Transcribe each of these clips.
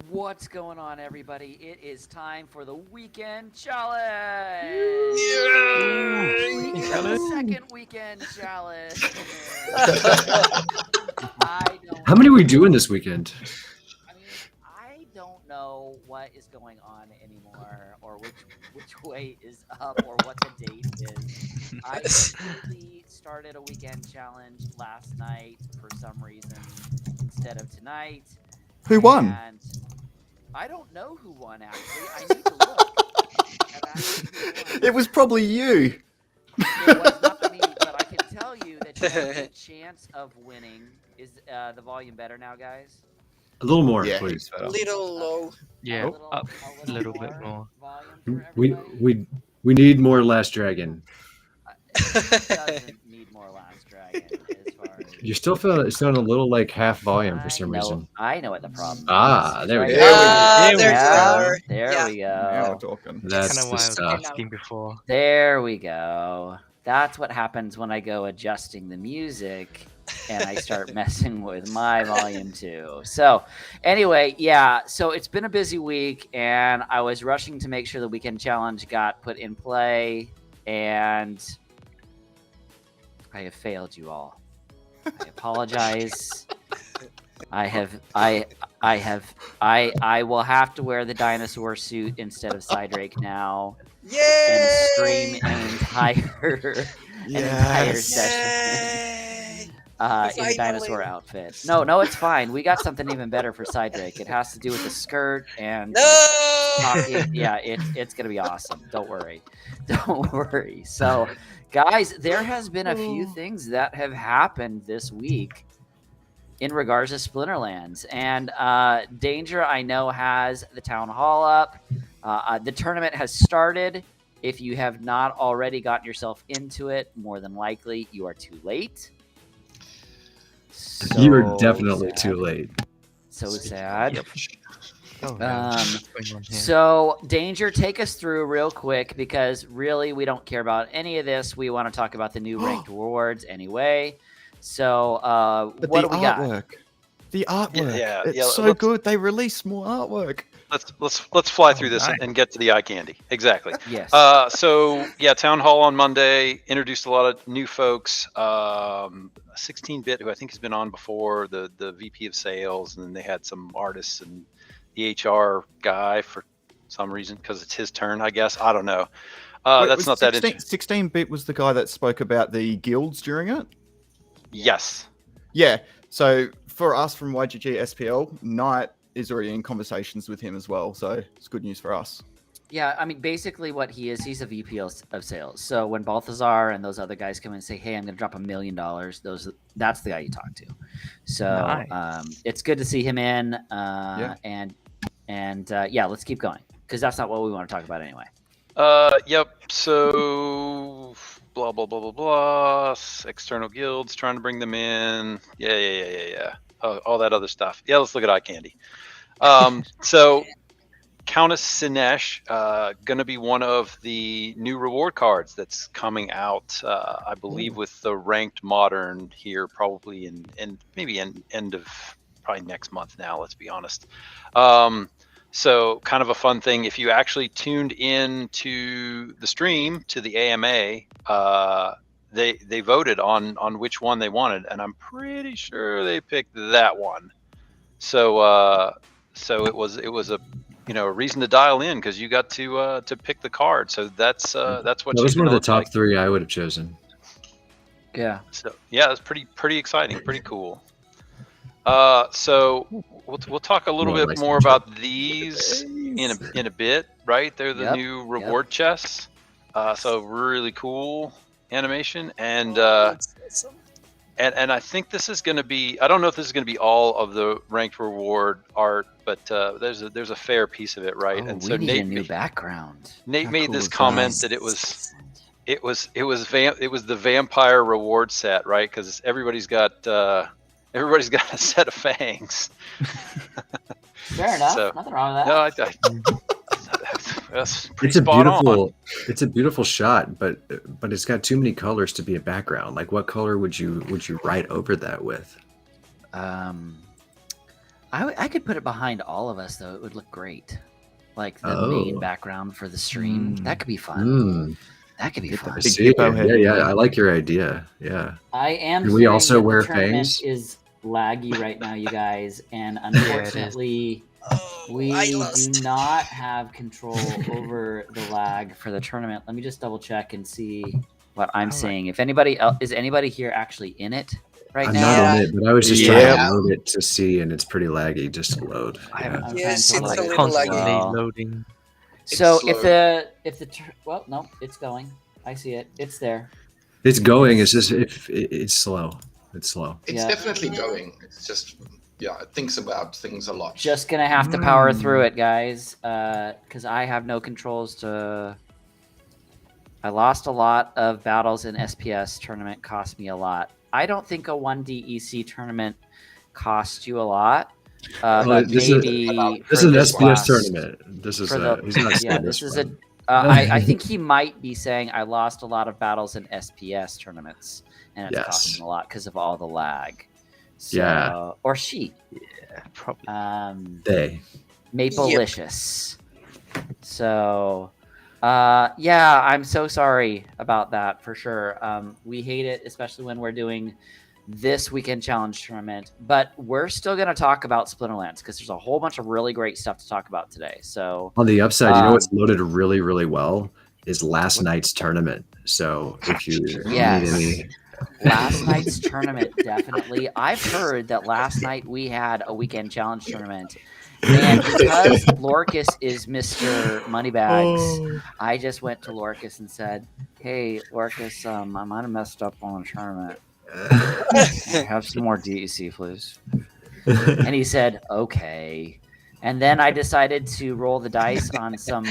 What's going on, everybody? It is time for the weekend challenge. Second weekend challenge. I don't. How many are we doing this weekend? I mean, I don't know what is going on anymore, or which way is up, or what the date is. I completely started a weekend challenge last night for some reason instead of tonight. Who won? And I don't know who won, actually. I need to look at actually who won. It was probably you. It was not me, but I can tell you that you have a good chance of winning. Is the volume better now, guys? A little more, Yeah, please. Little low. Yeah, up a a little bit more. volume for We everybody? we need more LastDragon. It doesn't need more LastDragon as far as... You're still sounding a little like half volume for some reason. I know what the problem is. Ah, there we Right go. now. There's Yeah, power. there Yeah. we Now we're go. talking. That's Kind of the why I was stuff. asking before. There we go. That's what happens when I go adjusting the music and I start messing with my volume too. So anyway, yeah, so it's been a busy week and I was rushing to make sure the weekend challenge got put in play, and I have failed you all. I apologize. I will have to wear the dinosaur suit instead of Cydrake now and scream Yay! an entire session in a dinosaur outfit. No, it's fine. We got something even better for Cydrake. It has to do with the skirt and talking. Yeah, it's gonna be awesome. Don't worry. So, guys, there has been a few things that have happened this week in regards to Splinterlands, and Danger, I know, has the town hall up. The tournament has started. If you have not already gotten yourself into it, more than likely you are too late. You are definitely too late. So sad. Yep. Oh, no. What's going on here? So, Danger, take us through real quick, because really we don't care about any of this. We want to talk about the new ranked rewards anyway. So, But what the do we got? artwork. The artwork. Yeah, It's so good. They release more artwork. Let's fly through Oh, this nice. and get to the eye candy. Exactly. Yes. So yeah, town hall on Monday introduced a lot of new folks. 16-bit, who I think has been on before, the VP of sales, and then they had some artists and the HR guy for some reason, because it's his turn, I guess. I don't know. That's not that interesting. 16-bit was the guy that spoke about the guilds during it. Yes. Yeah. So for us from YGG SPL, Knight is already in conversations with him as well. So it's good news for us. Yeah, I mean, basically what he is, he's a VP of sales. So when Balthazar and those other guys come in and say, hey, I'm going to drop $1 million, that's the guy you talk to. So Nice. it's good to see him in. Yeah. And let's keep going, because that's not what we want to talk about anyway. Yep. So blah blah blah blah blah. External guilds, trying to bring them in. Yeah. All that other stuff. Yeah, let's look at eye candy. So Countess Sinesh, gonna be one of the new reward cards that's coming out. I believe with the ranked modern here, probably in maybe end of probably next month now. Let's be honest. So kind of a fun thing. If you actually tuned in to the stream, to the AMA, they voted on which one they wanted, and I'm pretty sure they picked that one. So it was a a reason to dial in, because you got to pick the card. So that's what That was she's one of gonna the look top like. 3 I would have chosen. Yeah. So yeah, it's pretty exciting, pretty cool. So we'll talk a little More bit nice more intro. about these in a bit, right? They're the Yep, new reward chests. So really cool animation, and That's awesome. and I think this is going to be, I don't know if this is going to be all of the ranked reward art, but there's a fair piece of it, right? Oh, and we so need a new background. Nate How made cool this is comment that? that it was the vampire reward set, right? Because everybody's got a set of fangs. Fair enough. So- Nothing wrong with that. No, that's pretty It's a spot on. beautiful shot, but it's got too many colors to be a background. Like, what color would you write over that with? I could put it behind all of us though. It would look great. Like the main Oh. background for the stream. Mm. That could be fun. Mm, That could be Get the fun. I big see. hippo head. Yeah, I like your idea. Yeah. I am Can we hearing also that wear the tournament fangs? is laggy right now, you guys, and it is. unfortunately Oh, we I do lost. not have control over the lag for the tournament. Let me just double check and see what I'm Alright. seeing. If anybody else, is anybody here actually in it right I'm now? not Yeah. in it, but I was just Yeah. trying to load it to see, and it's pretty laggy just to load. I Yeah. haven't. I'm Yes, trying to it's load a it little as Constantly well. loading. So It's if the well, no, it's going. I see it. It's there. It's going. It's just if it's slow. It's slow. It's Yeah. definitely going. It's just, it thinks about things a lot. Just gonna have to power through it, guys, because I have no controls to. I lost a lot of battles in SPS tournament. Cost me a lot. I don't think a 1DEC tournament cost you a lot, but this is- maybe This for is an this SPS class- tournament. This is for the- he's not yeah, saying this is one. I think he might be saying I lost a lot of battles in SPS tournaments, and it's Yes. costing a lot because of all the lag. So, Yeah. or she, Yeah, probably. They. Maplelicious. So, yeah, I'm so sorry about that for sure. We hate it, especially when we're doing this weekend challenge tournament, but we're still going to talk about Splinterlands because there's a whole bunch of really great stuff to talk about today. So On the upside, you know what's loaded really, really well is last night's tournament. So if you Yes. need any, last night's tournament, definitely. I've heard that last night we had a weekend challenge tournament, and because Lorkus is Mr. Moneybags, I just went to Lorkus and said, "Hey, Lorkus, I might have messed up on the tournament. Have some more DEC, please." And he said, "Okay." And then I decided to roll the dice on some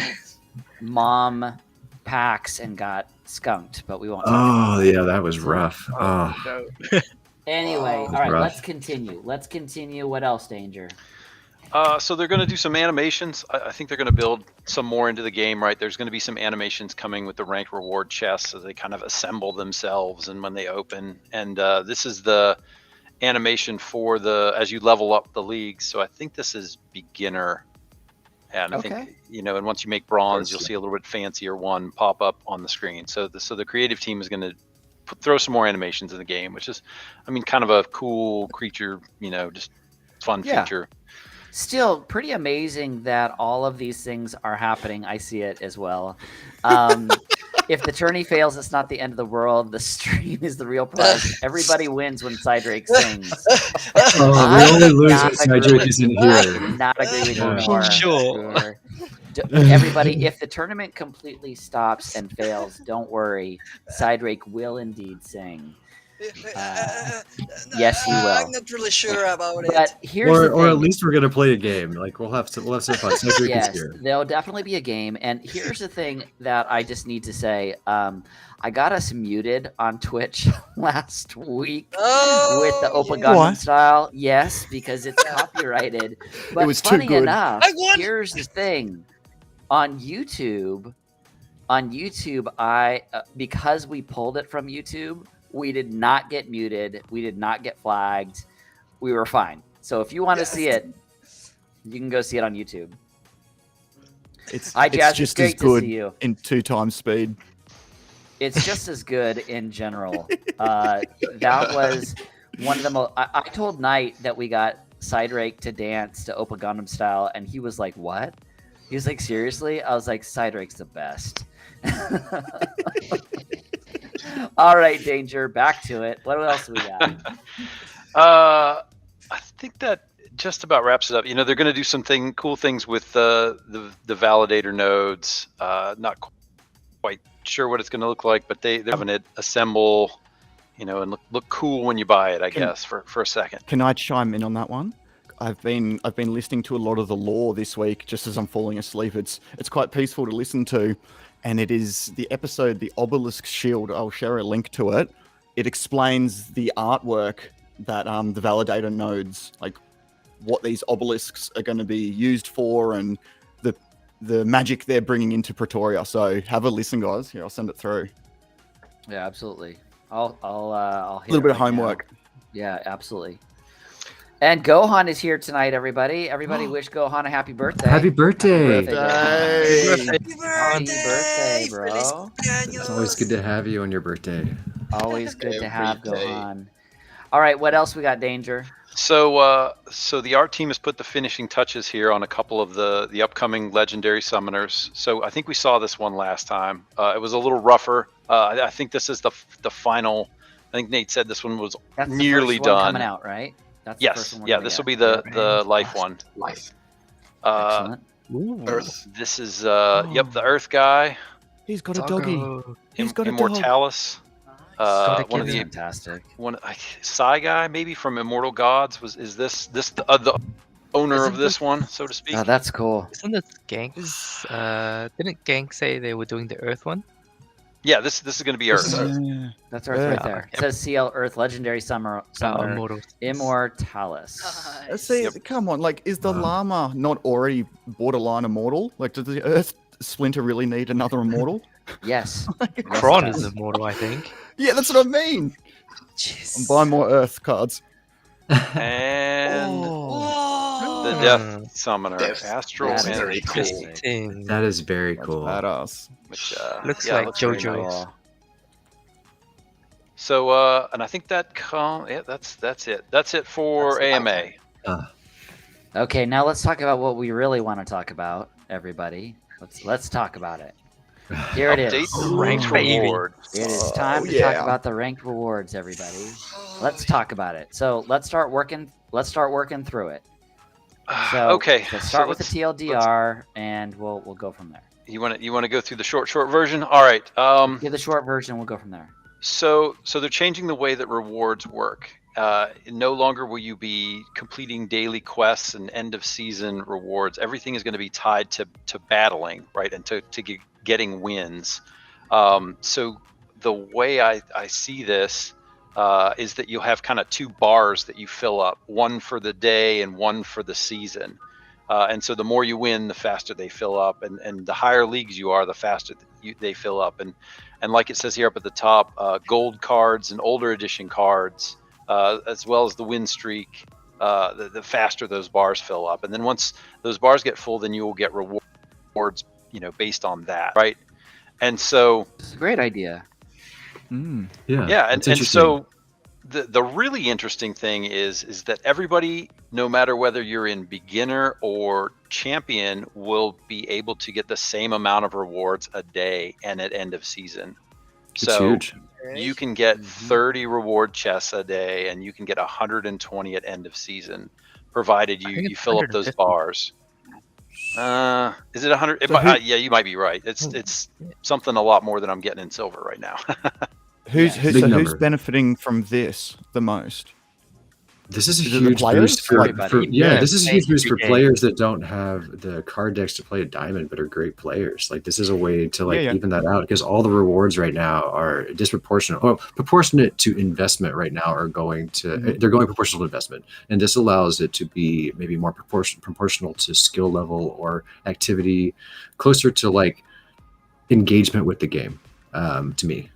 mom packs and got skunked, but we won't talk about oh yeah, that was rough. Oh, Anyway, all That's right, rough. let's continue. What else, Danger? So they're going to do some animations. I think they're going to build some more into the game, right? There's going to be some animations coming with the ranked reward chests as they kind of assemble themselves and when they open. And this is the animation for as you level up the leagues. So I think this is beginner. And I think, and once you make bronze, you'll see a little bit fancier one pop up on the screen. So the creative team is going to throw some more animations in the game, which is, kind of a cool creature, just fun feature. Still pretty amazing that all of these things are happening. I see it as well. If the tourney fails, it's not the end of the world. The stream is the real prize. Everybody wins when Cydrake sings. we only lose when Cydrake is in I here. do not agree with you Yeah. more. Sure. Everybody, if the tournament completely stops and fails, don't worry. Cydrake will indeed sing. Yes, he will. I'm not really sure about it. But here's the Or at thing. least we're gonna play a game. Like we'll have some fun. Cydrake is Yes, here. there'll definitely be a game. And here's the thing that I just need to say. I got us muted on Twitch last week with the Open Gundam What? style. Yes, because it's copyrighted. But was too funny good. enough, I won. here's the thing. On YouTube, I because we pulled it from YouTube, we did not get muted. We did not get flagged. We were fine. So if you want to see it, you can go see it on YouTube. It's Hi, Jazz. It's just great as to good see you. in 2 times speed. It's just as good in general. That was one of the most. I told Knight that we got Cydrake to dance to Opa Gundam style, and he was like, "What?" He was like, "Seriously?" I was like, "Cydrake's the best." All right, Danger. Back to it. What else do we got? I think that just about wraps it up. They're going to do some cool things with the validator nodes. Not quite sure what it's going to look like, but they're having it assemble, and look cool when you buy it. I guess for a second. Can I chime in on that one? I've been listening to a lot of the lore this week just as I'm falling asleep. It's quite peaceful to listen to, and it is the episode The Obelisk Shield. I'll share a link to it. It explains the artwork that the validator nodes, like what these obelisks are going to be used for, and the magic they're bringing into Pretoria. So have a listen, guys. Here, I'll send it through. Yeah, absolutely. I'll hit A little it bit of right now. homework. Yeah, absolutely. And Gohan is here tonight, everybody. Everybody wish Gohan a happy birthday. Happy birthday! Gohan. Happy Happy birthday, Feliz bro. It's always good to have you on your birthday. Always good to have Every day. Gohan. All right, what else we got, Danger? So the art team has put the finishing touches here on a couple of the upcoming legendary summoners. So I think we saw this one last time. It was a little rougher. I think this is the final. I think Nate said this one was That's nearly the first one done. coming out, right? That's the Yes, first one we're yeah, gonna this will get. be the life one. Life. Excellent. Earth. This is yep, the Earth guy, He's got a doggy. Doggo. He's got a dog. Immortalis. Gotta One of give the him- Fantastic. Psy guy maybe from Immortal Gods. Is this the owner Isn't of this this- one, so to speak? Oh, that's cool. Isn't it Gank's? Didn't Gank say they were doing the Earth one? Yeah, this is going to be This Earth. is Earth. Yeah. That's Earth Yeah. right there. It says CL Earth Legendary Summoner Immortal. Immortalis. Nice. See, Yep. come on, like, is the llama not already borderline immortal? Like, does the Earth Splinter really need another immortal? Yes. Kron Yes, it is does. immortal, I think. Yeah, that's what I mean. I'm buying more Earth cards. And Whoa. the Death Summoner, Death. Astral That is very cool. Interesting. That is very That's cool. badass. which Looks yeah, like looks very JoJo. nice. Cool. So and I think that's it. That's it for That's AMA. Okay, now let's talk about what we really want to talk about, everybody. Let's talk about it. Here it Update is. the ranked Baby. reward. It is time to yeah. talk about the ranked rewards, everybody. Let's talk about it. So let's start working through it. So Okay, let's so start with the let's- TLDR, and we'll go from there. You want to go through the short version? All right. Give the short version. We'll go from there. So they're changing the way that rewards work. No longer will you be completing daily quests and end of season rewards. Everything is going to be tied to battling, right, and to getting wins. So the way I see this is that you'll have kind of two bars that you fill up, one for the day and one for the season. And so the more you win, the faster they fill up, and the higher leagues you are, the faster they fill up. And like it says here up at the top, gold cards and older edition cards, as well as the win streak, the faster those bars fill up. And then once those bars get full, then you will get rewards, based on that, right? And so It's a great idea. Mm. yeah, and that's interesting. so the really interesting thing is that everybody, no matter whether you're in beginner or champion, will be able to get the same amount of rewards a day and at end of season. It's So huge. you can get Mhm. 30 reward chests a day, and you can get 120 at end of season, provided I you, think you it's fill up those 150. bars. Is it 100? So who- Yeah, you might be right. It's something a lot more than I'm getting in silver right now. Who's Yeah. who, Big so who's number. benefiting from this the most? This is a Is it the huge players? boost for, Everybody. yeah, this is a huge boost for Every game. players that don't have the card decks to play a diamond but are great players. Like this is a way to Yeah. even that out, because all the rewards right now are proportionate to investment right now are going to Mhm. they're going proportional to investment, and this allows it to be maybe more proportional to skill level or activity, closer to like engagement with the game. To me,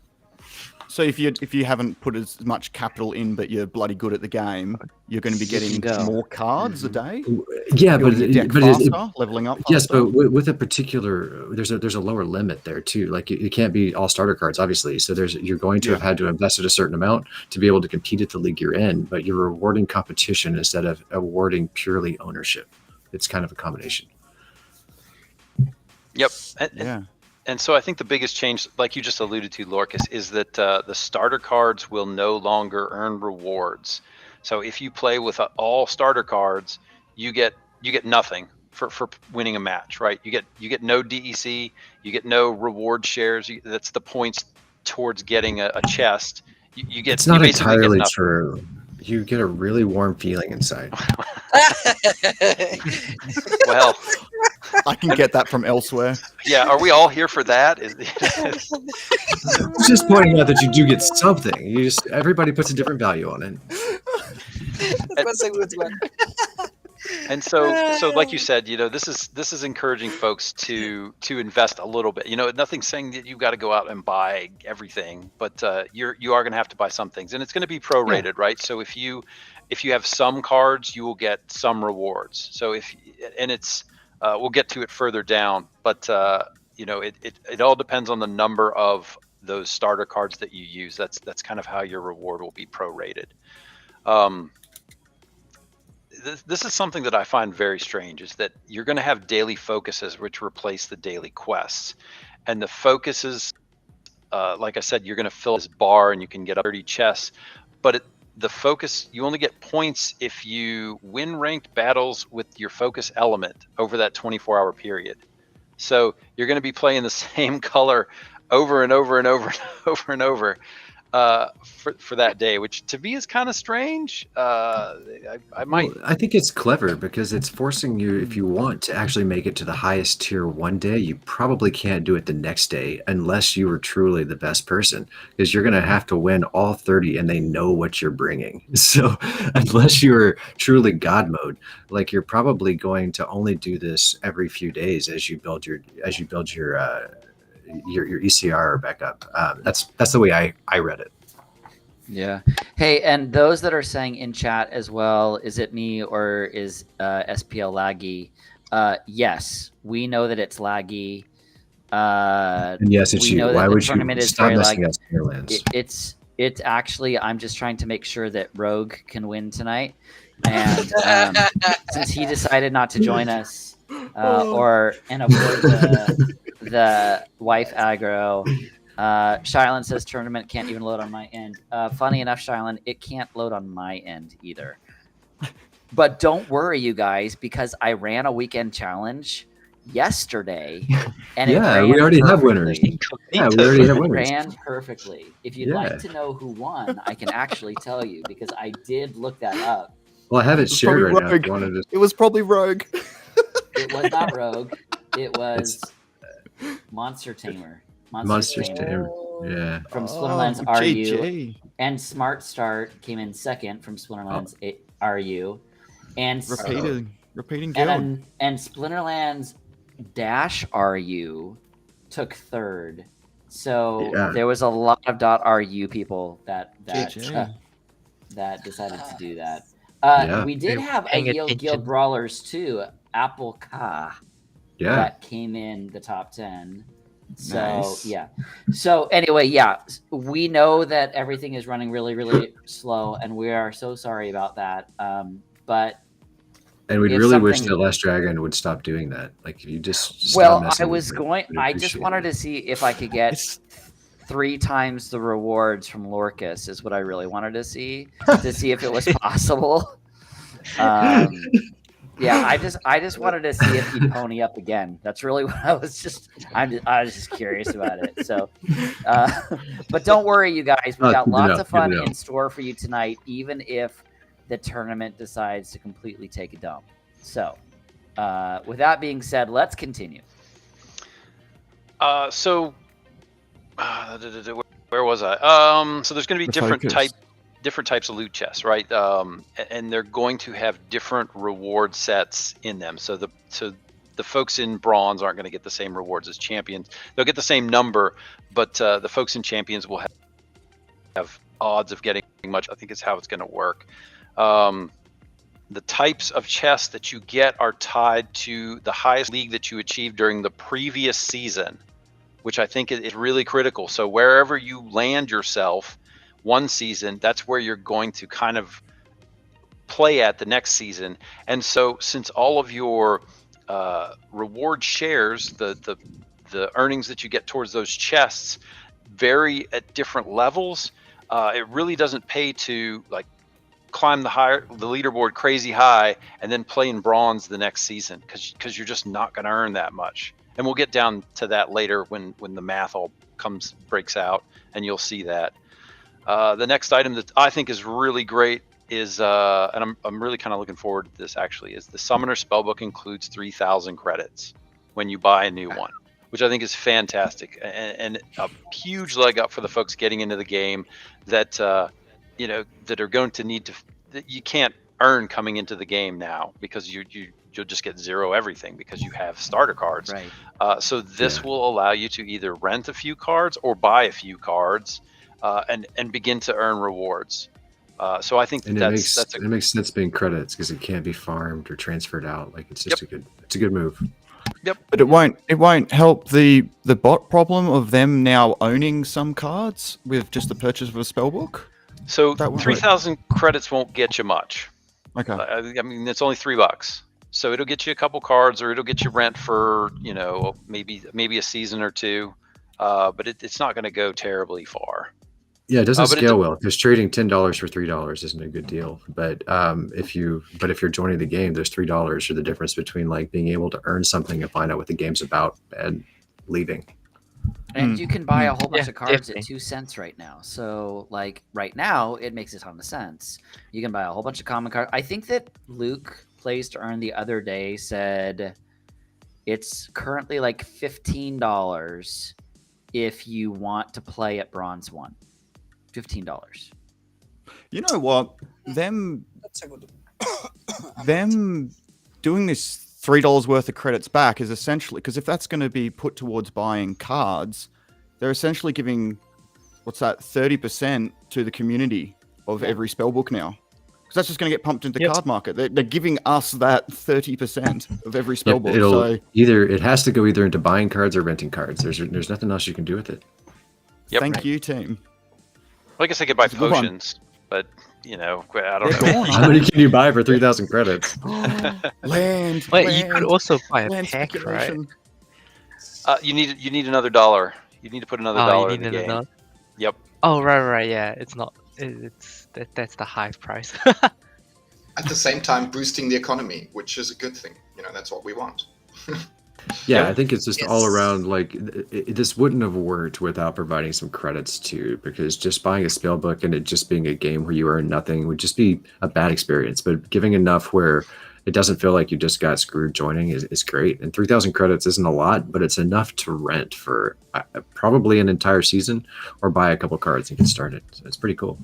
So if you haven't put as much capital in, but you're bloody good at the game, you're going to be You can getting go. more cards a day. yeah, Building your deck but faster, leveling up. yes, faster? but with a particular, there's a lower limit there too. Like it can't be all starter cards, obviously. So you're going to have had to invest a certain amount to be able to compete at the league you're in. But you're rewarding competition instead of awarding purely ownership. It's kind of a combination. Yep. yeah. And so I think the biggest change, like you just alluded to, Lorkus, is that the starter cards will no longer earn rewards. So if you play with all starter cards, you get nothing for winning a match, right? You get no DEC, you get no reward shares. That's the points towards getting a chest. You get. It's not you basically get entirely nothing. true. You get a really warm feeling inside. Well, I can get that from elsewhere. yeah. Are we all here for that? It's just pointing out that you do get something. Everybody puts a different value on it. And so like you said, this is encouraging folks to invest a little bit. Nothing's saying that you've got to go out and buy everything, but you are going to have to buy some things, and it's going to be prorated, right? So if you have some cards, you will get some rewards. So we'll get to it further down, but it all depends on the number of those starter cards that you use. That's kind of how your reward will be prorated. This is something that I find very strange, is that you're going to have daily focuses which replace the daily quests. And the focuses, like I said, you're going to fill this bar and you can get up 30 chests, but the focus, you only get points if you win ranked battles with your focus element over that 24-hour period. So you're going to be playing the same color over and over and over and over and over for that day, which to me is kind of strange. I might. Well, I think it's clever because it's forcing you, if you want to actually make it to the highest tier one day, you probably can't do it the next day unless you were truly the best person, because you're going to have to win all 30 and they know what you're bringing. So unless you're truly God mode, like, you're probably going to only do this every few days as you build your ECR back up. That's the way I read it. Yeah. Hey, and those that are saying in chat as well, is it me or is SPL laggy? Yes, we know that it's laggy. And yes, it's you. Why would you stop messing up Splinterlands? It's actually, I'm just trying to make sure that Rogue can win tonight, and since he decided not to join us and avoid the wife aggro. Shylin says tournament can't even load on my end. Funny enough, Shylin, it can't load on my end either. But don't worry, you guys, because I ran a weekend challenge yesterday, and we already have winners. Yeah, we already have winners. It ran perfectly. If you'd like to know who won, I can actually tell you, because I did look that up. Well, I have it shared right now. If you wanted to... It was probably Rogue. It was not Rogue. It was Monster Tamer. Monster Tamer. Yeah. From Splinterlands RU. And Smart Start came in second from Splinterlands RU. And repeating guild. And Splinterlands -RU took third. So there was a lot of .RU people that decided to do that. We did have a Guild Brawlers too, Apple Ka. Yeah. That came in the top 10. So Nice. So anyway, we know that everything is running really, really slow, and we are so sorry about that. But we'd really wish that LastDragon would stop doing that. Like, if you just I just wanted to see if I could get 3 times the rewards from Lorkus, is what I really wanted to see if it was possible. I just wanted to see if he'd pony up again. That's really what I was just curious about it. So, but don't worry, you guys. We got lots of fun in store for you tonight, even if the tournament decides to completely take a dump. So, with that being said, let's continue. Where was I? So there's going to be different types of loot chests, right? And they're going to have different reward sets in them. So the folks in bronze aren't going to get the same rewards as champions. They'll get the same number, but the folks in champions will have odds of getting much. I think is how it's going to work. The types of chests that you get are tied to the highest league that you achieved during the previous season, which I think is really critical. So wherever you land yourself one season, that's where you're going to kind of play at the next season. And so since all of your reward shares, the earnings that you get towards those chests vary at different levels, it really doesn't pay to like climb the leaderboard crazy high and then play in bronze the next season, because you're just not going to earn that much. And we'll get down to that later when the math all breaks out, and you'll see that. The next item that I think is really great is, and I'm really kind of looking forward to this actually, is the Summoner Spellbook includes 3,000 credits when you buy a new one, which I think is fantastic and a huge leg up for the folks getting into the game that that are going to need to. You can't earn coming into the game now, because you'll just get 0 everything because you have starter cards. Right. So this will allow you to either rent a few cards or buy a few cards, and begin to earn rewards. So I think And it makes sense being credits because it can't be farmed or transferred out. Like it's just it's a good move. Yep. But it won't help the bot problem of them now owning some cards with just the purchase of a spellbook. So That won't- 3,000 credits won't get you much. Okay. I mean, it's only $3. So it'll get you a couple cards, or it'll get you rent for, you know, maybe a season or two. But it's not going to go terribly far. Yeah, it doesn't but scale well because trading $10 for $3 isn't a good deal. But if you're joining the game, there's $3 for the difference between like being able to earn something and find out what the game's about and leaving. And you can buy a whole bunch Yeah, of cards at definitely. 2 cents right now. So, like, right now, it makes a ton of sense. You can buy a whole bunch of common cards. I think that Luke Plays to Earn the other day said it's currently like $15 if you want to play at Bronze 1. $15. You know what? Them That's a good. doing this $3 worth of credits back is essentially, because if that's going to be put towards buying cards, they're essentially giving, what's that, 30% to the community of every spellbook now. Because that's just going to get pumped into the card market. They're giving us that 30% of every spellbook. So it has to go either into buying cards or renting cards. There's nothing else you can do with it. thank you, team. Well, I guess I could buy It's a good one. potions, but you know, I don't They're know. gone. How many can you buy for 3,000 credits? Land. Wait, you could land, also buy a land pack, right? speculation. You need another $1. You need to put another Oh, dollar you in need the game. another. Yep. Oh, right, yeah. It's not. That's the high price. At the same time, boosting the economy, which is a good thing. You know, that's what we want. Yeah, I think it's just all Yes. around like this wouldn't have worked without providing some credits too, because just buying a spellbook and it just being a game where you earn nothing would just be a bad experience. But giving enough where it doesn't feel like you just got screwed joining is great. And 3,000 credits isn't a lot, but it's enough to rent for probably an entire season or buy a couple cards and get started. So it's pretty cool.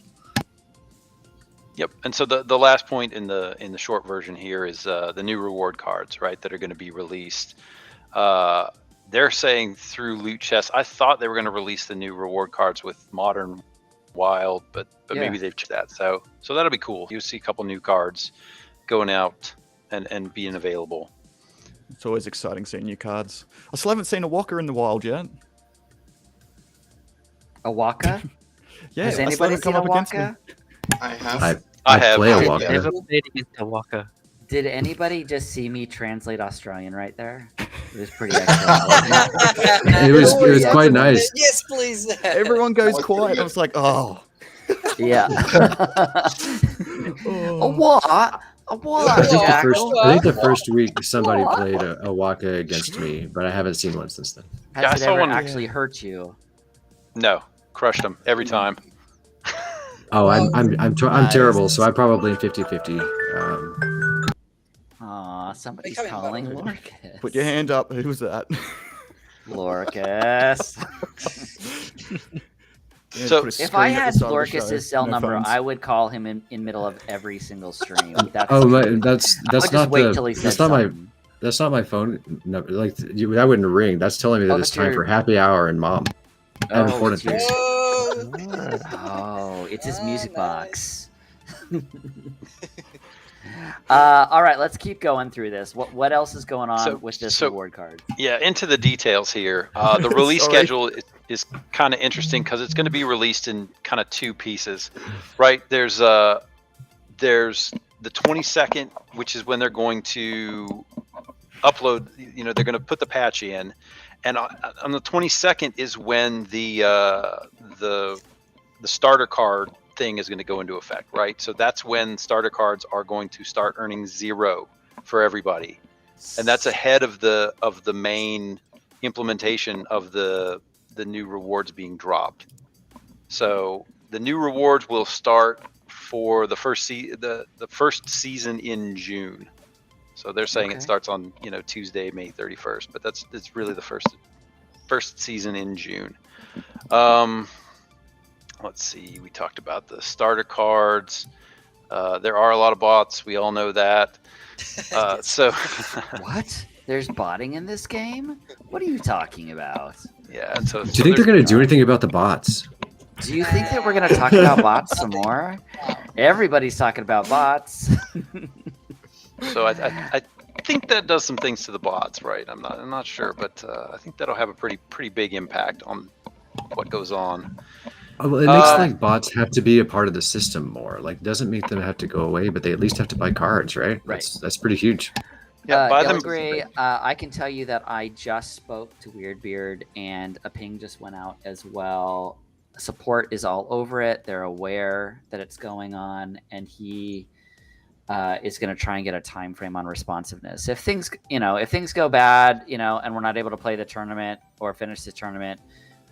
Yep. And so the last point in the short version here is the new reward cards, right, that are going to be released. They're saying through Loot Chest. I thought they were going to release the new reward cards with Modern Wild, but maybe they've changed that. So that'll be cool. You'll see a couple new cards going out and being available. It's always exciting seeing new cards. I still haven't seen a Walker in the wild yet. A Waka? Yeah, Has I still anybody haven't come seen a up against me. Waka? I have. I have. play a Yeah. Waka. Never played against a Walker. Did anybody just see me translate Australian right there? It was pretty excellent. wasn't it? It was quite nice. Yes, please. Everyone goes Oh, quiet. yeah. I was like, oh. Yeah. A what? A what? I think, Jackal? I think the first week somebody played a Waka against me, but I haven't seen one since then. Has Yeah, I it saw ever one- actually hurt you? No, crushed them every time. Oh, I'm Nice. terrible, so I probably 50-50. Aw, somebody's Becoming calling better. Lorkus. Put your hand up. Who was that? Lorkus. Yeah, So- put a If screen I at the had start of the Lorkus's show. cell No number, phones. I would call him in middle of every single stream. That's, Oh, I that's would just not wait till he the said that's not my something. that's not my phone number. Like that wouldn't ring. That's telling me that Oh, it's that's time your- for happy hour and mom. And Oh, important it's things. Oh, Oh, it's his Ah, music nice. box. All right, let's keep going through this. What else is going on with this reward card? Yeah, into the details here. The release Sorry. schedule is kind of interesting because it's going to be released in kind of two pieces, right? There's the 22nd, which is when they're going to upload. You know, they're going to put the patch in, and on the 22nd is when the starter card thing is going to go into effect, right? So that's when starter cards are going to start earning 0 for everybody, and that's ahead of the main implementation of the new rewards being dropped. So the new rewards will start for the first season in June. So they're saying Okay. it starts on Tuesday, May 31st, but that's really the first season in June. Let's see, we talked about the starter cards. There are a lot of bots. We all know that. So What? There's botting in this game? What are you talking about? yeah. And so Do you think they're going to do anything about the bots? Do you think that we're going to talk about bots some more? Everybody's talking about bots. So I think that does some things to the bots, right? I'm not sure, but I think that'll have a pretty big impact on what goes on. Oh, well, it makes like bots have to be a part of the system more. Like, doesn't make them have to go away, but they at least have to buy cards, right? Right. That's pretty huge. Yeah, buy them. Gray, I can tell you that I just spoke to Weirdbeard, and a ping just went out as well. Support is all over it. They're aware that it's going on, and he is going to try and get a time frame on responsiveness. If things go bad, and we're not able to play the tournament or finish the tournament,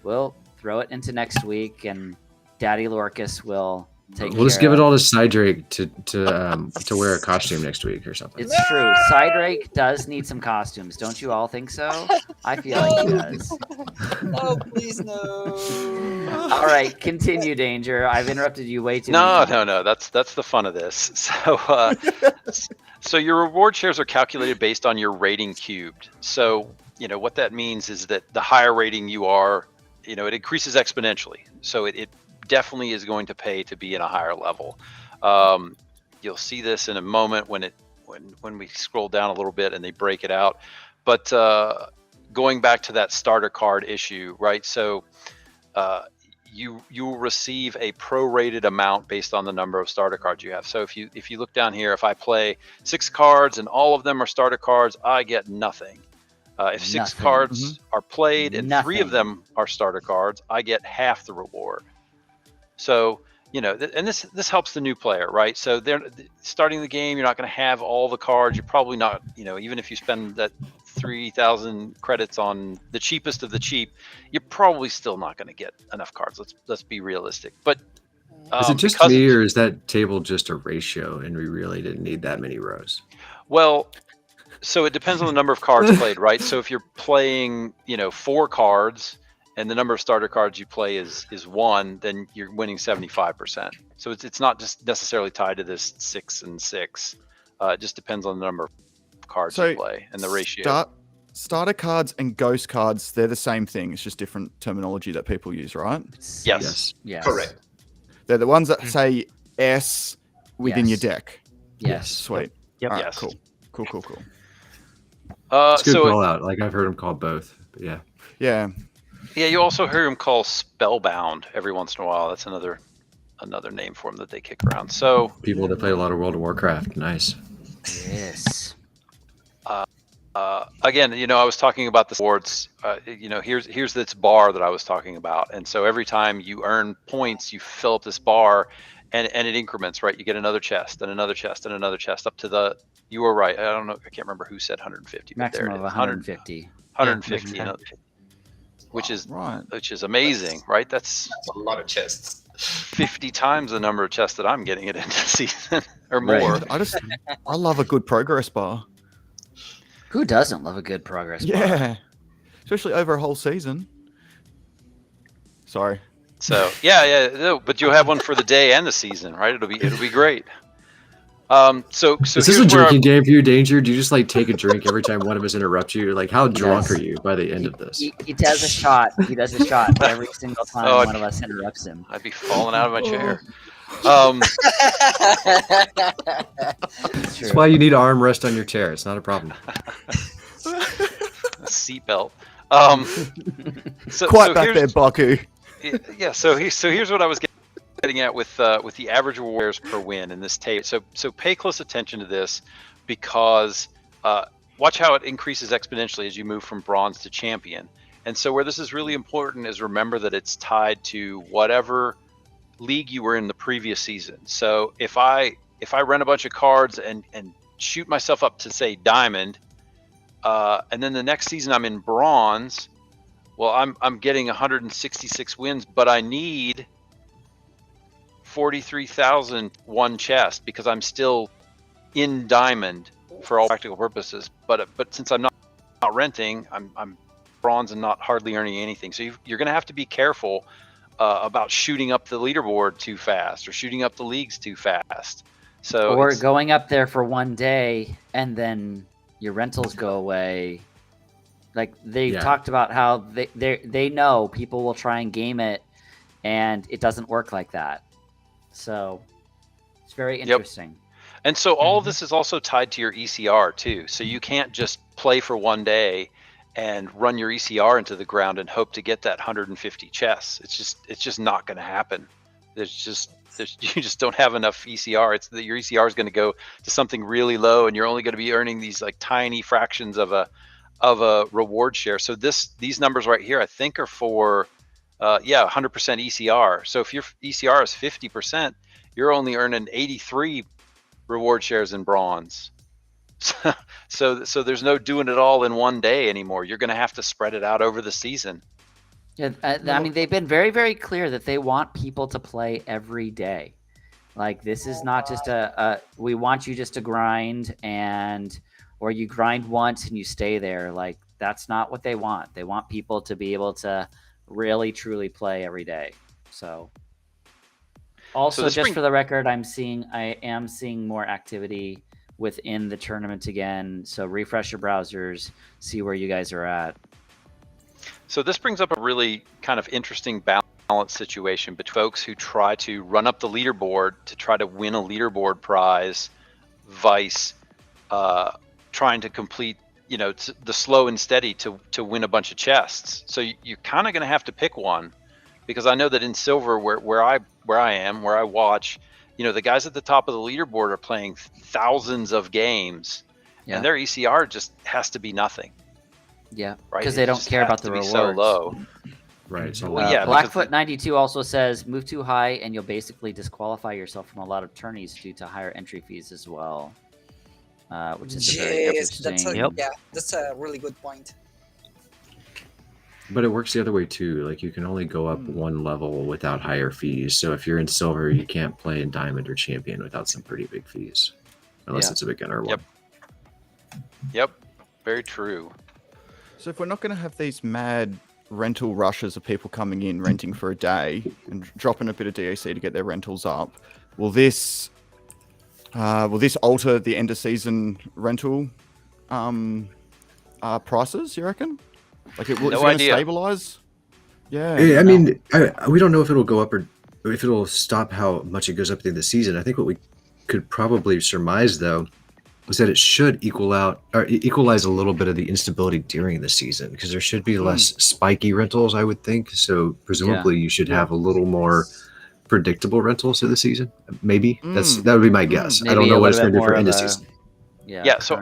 we'll throw it into next week, and Daddy Lorkus will take We'll just care give it of all to Cydrake to wear a costume next week or something. It's true. Cydrake does need some costumes. Don't you all think so? I feel like he does. No, please no. All right, continue, Danger. I've interrupted you way too No. many times. That's the fun of this. So your reward shares are calculated based on your rating cubed. So what that means is that the higher rating you are, it increases exponentially. So it definitely is going to pay to be in a higher level. You'll see this in a moment when we scroll down a little bit and they break it out. But going back to that starter card issue, right? So you will receive a prorated amount based on the number of starter cards you have. So if you look down here, if I play 6 cards and all of them are starter cards, I get nothing. If 6 cards are played and 3 of them are starter cards, I get half the reward. So, and this helps the new player, right? So they're starting the game, you're not going to have all the cards. You're probably not, even if you spend that 3,000 credits on the cheapest of the cheap, you're probably still not going to get enough cards. Let's be realistic. But is it just me, or is that table just a ratio and we really didn't need that many rows? Well, so it depends on the number of cards played, right? So if you're playing, 4 cards, and the number of starter cards you play is 1, then you're winning 75%. So it's not just necessarily tied to this 6 and 6. It just depends on the number of cards you play and the ratio. Starter cards and ghost cards, they're the same thing. It's just different terminology that people use, right? Yes. Correct. They're the ones that say S within your deck. Yes. Sweet. Yep. All right, Yes. Cool. It's a good call out. Like, I've heard them called both, but yeah. Yeah. Yeah, you also hear them call Spellbound every once in a while. That's another name for them that they kick around. So People that play a lot of World of Warcraft. Nice. Yes. Again, I was talking about the awards. Here's this bar that I was talking about, and so every time you earn points, you fill up this bar, and it increments, right? You get another chest and another chest and another chest up to the. You were right. I don't know. I can't remember who said 150. But Maximum there it of is. 150. 150. Yeah. Which is Right. Amazing, right? That's a lot of chests. 50 times the number of chests that I'm getting at end of season or more. Right. I love a good progress bar. Who doesn't love a good progress bar? Yeah. Especially over a whole season. Sorry. So no, but you'll have one for the day and the season, right? It'll be great. So is this a drinking game for you, Danger? Do you just like take a drink every time one of us interrupts you? Like, how drunk are you by the end of this? He does a shot. He does a shot every single time one of us interrupts him. I'd be falling out of my chair. That's why you need an armrest on your chair. It's not a problem. A seatbelt. Quite back there, Baku. Yeah. So here's what I was getting at with the average rewards per win in this table. So pay close attention to this, because watch how it increases exponentially as you move from bronze to champion. And so where this is really important is remember that it's tied to whatever league you were in the previous season. So if I rent a bunch of cards and shoot myself up to, say, diamond, and then the next season I'm in bronze, well, I'm getting 166 wins, but I need 43,001 chest because I'm still in diamond for all practical purposes. But since I'm not renting, I'm bronze and not hardly earning anything. So you're going to have to be careful about shooting up the leaderboard too fast or shooting up the leagues too fast. So or it's- going up there for one day and then your rentals go away. Like they've Yeah. talked about how they know people will try and game it, and it doesn't work like that. So it's very interesting. And so all of this is also tied to your ECR too. So you can't just play for one day and run your ECR into the ground and hope to get that 150 chests. It's just not going to happen. You just don't have enough ECR. It's that your ECR is going to go to something really low, and you're only going to be earning these like tiny fractions of a reward share. So these numbers right here, I think, are for 100% ECR. So if your ECR is 50%, you're only earning 83 reward shares in bronze. So there's no doing it all in one day anymore. You're going to have to spread it out over the season. Yeah, I mean, they've been very, very clear that they want people to play every day. Like, this is not just we want you just to grind or you grind once and you stay there. Like, that's not what they want. They want people to be able to really, truly play every day. So, also, just for the record, I am seeing more activity within the tournament again. So refresh your browsers, see where you guys are at. So this brings up a really kind of interesting balance situation between folks who try to run up the leaderboard to try to win a leaderboard prize, vice trying to complete, the slow and steady to win a bunch of chests. So you're kind of going to have to pick one, because I know that in silver, where I watch, the guys at the top of the leaderboard are playing thousands of games, and their ECR just has to be nothing. Yeah, right. Because they don't care about the rewards. So low. Right. So Blackfoot 92 also says move too high and you'll basically disqualify yourself from a lot of tourneys due to higher entry fees as well. Which is very interesting. That's a really good point. But it works the other way too. Like, you can only go up one level without higher fees. So if you're in silver, you can't play in diamond or champion without some pretty big fees, unless it's a beginner one. Yep. Very true. So if we're not going to have these mad rental rushes of people coming in, renting for a day and dropping a bit of DAC to get their rentals up, will this alter the end of season rental prices, you reckon? Like, it's going to stabilize? Yeah. I mean, we don't know if it'll go up or if it'll stop how much it goes up at the end of the season. I think what we could probably surmise, though, is that it should equalize a little bit of the instability during the season, because there should be less spiky rentals, I would think. So presumably you should have a little more predictable rentals of the season. Maybe that would be my guess. I don't know what it's going to do for end of season.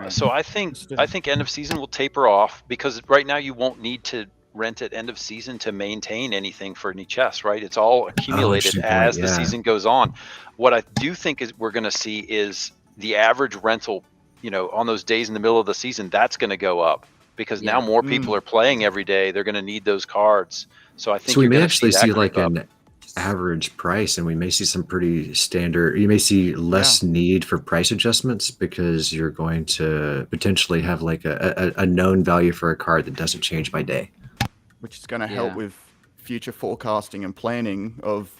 So I think end of season will taper off, because right now you won't need to rent at end of season to maintain anything for any chests, right? It's all accumulated as the season goes on. What I do think is we're going to see is the average rental, on those days in the middle of the season, that's going to go up, because now more people are playing every day. They're going to need those cards. So I think we may actually see like an average price, and we may see some pretty standard. You may see less need for price adjustments, because you're going to potentially have like a known value for a card that doesn't change by day, which is going to help with future forecasting and planning of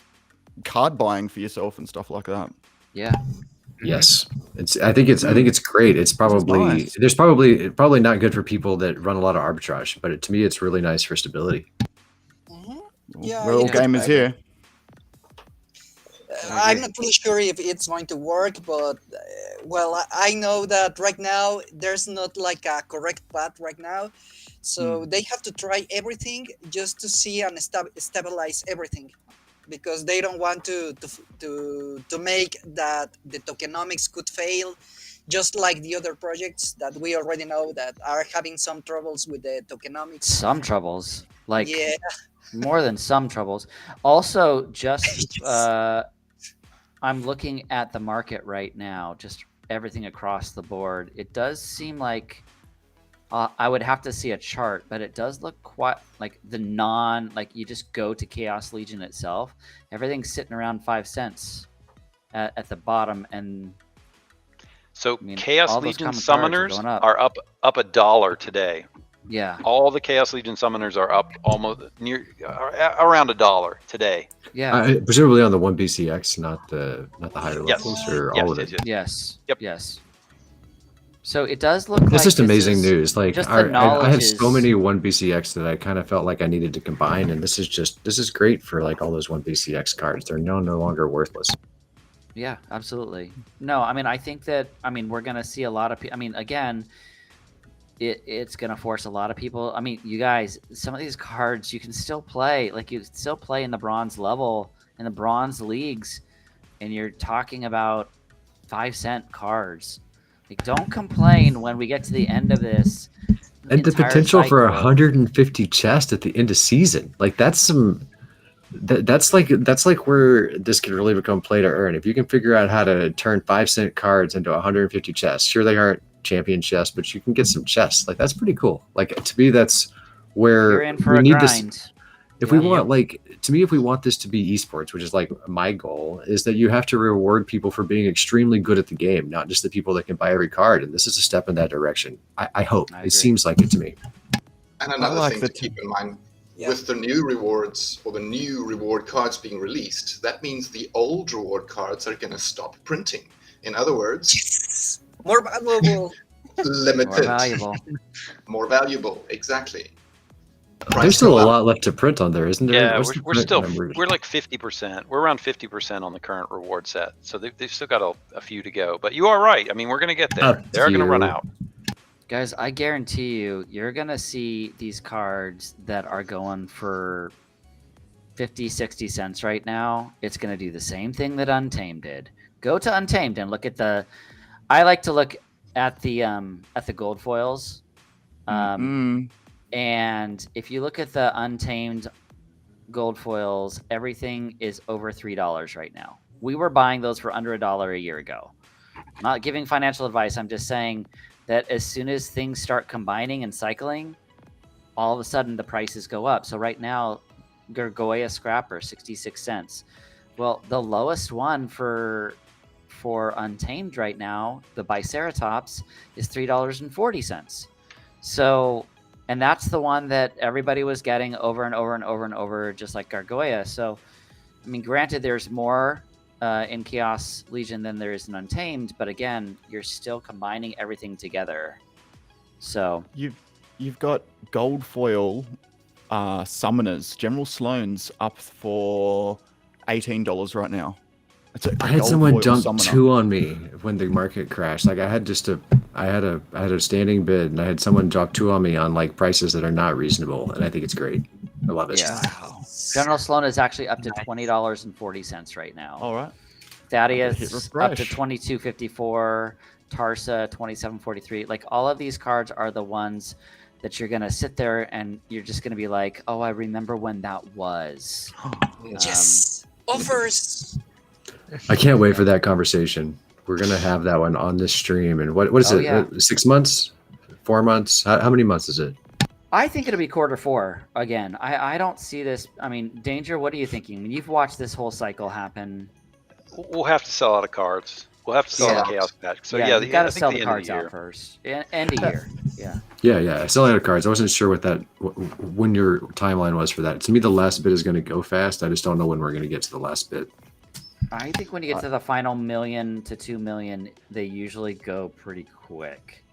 card buying for yourself and stuff like that. Yes, I think it's great. It's probably there's probably not good for people that run a lot of arbitrage, but to me, it's really nice for stability. Yeah, we're all gamers here. I'm not really sure if it's going to work, but I know that right now there's not like a correct path right now, so they have to try everything just to see and stabilize everything, because they don't want to make that the tokenomics could fail, just like the other projects that we already know that are having some troubles with the tokenomics. Some troubles, like more than some troubles. Also, just I'm looking at the market right now, just everything across the board. It does seem like I would have to see a chart, but it does look quite like you just go to Chaos Legion itself. Everything's sitting around 5 cents at the bottom, and so Chaos Legion summoners are up $1 today. Yeah. All the Chaos Legion summoners are up almost near around $1 today. Yeah. Presumably on the 1BCX, not the higher Yes. levels, or Yes, all of yes, it. yes. Yes. Yep. Yes. So it does look It's like just this amazing is news. Like just the I knowledge have so is- many 1BCX that I kind of felt like I needed to combine, and this is great for like all those 1BCX cards. They're no longer worthless. Yeah, absolutely. No, I mean, I think that, I mean, we're going to see a lot of people. I mean, again, it's going to force a lot of people. I mean, you guys, some of these cards you can still play. Like, you can still play in the bronze level, in the bronze leagues, and you're talking about 5-cent cards. Like, don't complain when we get to the end of this. And the entire potential for cycle. 150 chest at the end of season. Like that's some. That's like where this can really become play to earn. If you can figure out how to turn 5-cent cards into 150 chests, sure they aren't champion chests, but you can get some chests. Like that's pretty cool. Like to me, that's where You're in for we a need grind. this. If we want, like, to me, if we want this to be esports, which is like my goal, is that you have to reward people for being extremely good at the game, not just the people that can buy every card. And this is a step in that direction. I hope. I It agree. seems like it to me. And another like thing the to keep in mind, Yeah. with the new rewards or the new reward cards being released, that means the old reward cards are going to stop printing. In other words, More valuable. limited, More valuable. more valuable. Exactly. There's still go a up. lot left to print on there, isn't there? Yeah, What's the we're print still number? we're like 50%. We're around 50% on the current reward set, so they've still got a few to go. But you are right. I mean, we're gonna get there. Up They're gonna run to- out. Guys, I guarantee you're going to see these cards that are going for 50, 60 cents right now. It's going to do the same thing that Untamed did. Go to Untamed and look at I like to look at the gold foils. And if you look at the Untamed gold foils, everything is over $3 right now. We were buying those for under $1 a year ago. I'm not giving financial advice. I'm just saying that as soon as things start combining and cycling, all of a sudden the prices go up. So right now, Gargoyle Scrapper, 66 cents. Well, the lowest one for Untamed right now, the Biceratops, is $3.40. So, and that's the one that everybody was getting over and over and over and over, just like Gargoyle. So, I mean, granted, there's more in Chaos Legion than there is in Untamed, but again, you're still combining everything together. So You've got gold foil summoners. General Sloan's up for $18 right now. I had someone dump 2 on me when the market crashed. Like I had a standing bid, and I had someone drop 2 on me on like prices that are not reasonable, and I think it's great. I love it. yeah, General Sloan is actually up to $20.40 right now. All right. Thaddeus Hit up to refresh. $22.54. Tarsa $27.43. Like all of these cards are the ones that you're gonna sit there and you're just gonna be like, oh, I remember when that was. Yes. Offers. I can't wait for that conversation. We're gonna have that one on this stream. And what is Oh, it? yeah. 6 months? 4 months? How many months is it? I think it'll be Q4 again. I don't see this. I mean, Danger, what are you thinking? I mean, you've watched this whole cycle happen. We'll have to sell out of cards. We'll have to sell out of Yeah. Chaos Patch. So yeah, yeah, you got to I think sell the the end of cards the year. out first. End of year. Yeah. Yeah. Selling out of cards. I wasn't sure when your timeline was for that. To me, the last bit is going to go fast. I just don't know when we're going to get to the last bit. I think when you get to the final 1 million to 2 million, they usually go pretty quick.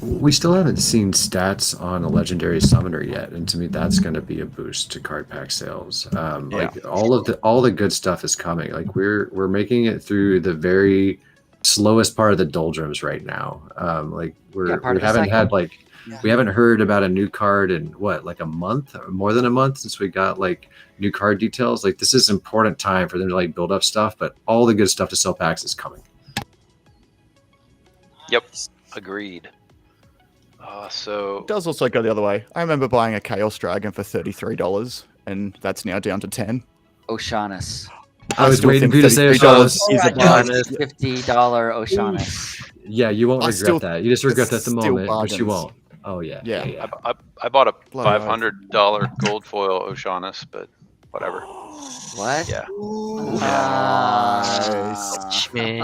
We still haven't seen stats on a legendary summoner yet, and to me, that's going to be a boost to card pack sales. Like all the good stuff is coming. Like we're making it through the very slowest part of the doldrums right now. Like we haven't had like we haven't heard about a new card in what, like a month or more than a month since we got like new card details. Like this is important time for them to like build up stuff, but all the good stuff to sell packs is coming. Yep, agreed. So It does also go the other way. I remember buying a Chaos Dragon for $33, and that's now down to 10. Oceanus. I was still waiting think for you to say $33 Oceanus. is a Oh my bargain. $50 Oceanus. Yeah, you won't I regret still- that. You just regret that at the still moment, but you bargains. won't. Oh yeah. Yeah. I bought a Bloody hell. $500 gold foil Oceanus, but whatever. What? Yeah. Nice. Man.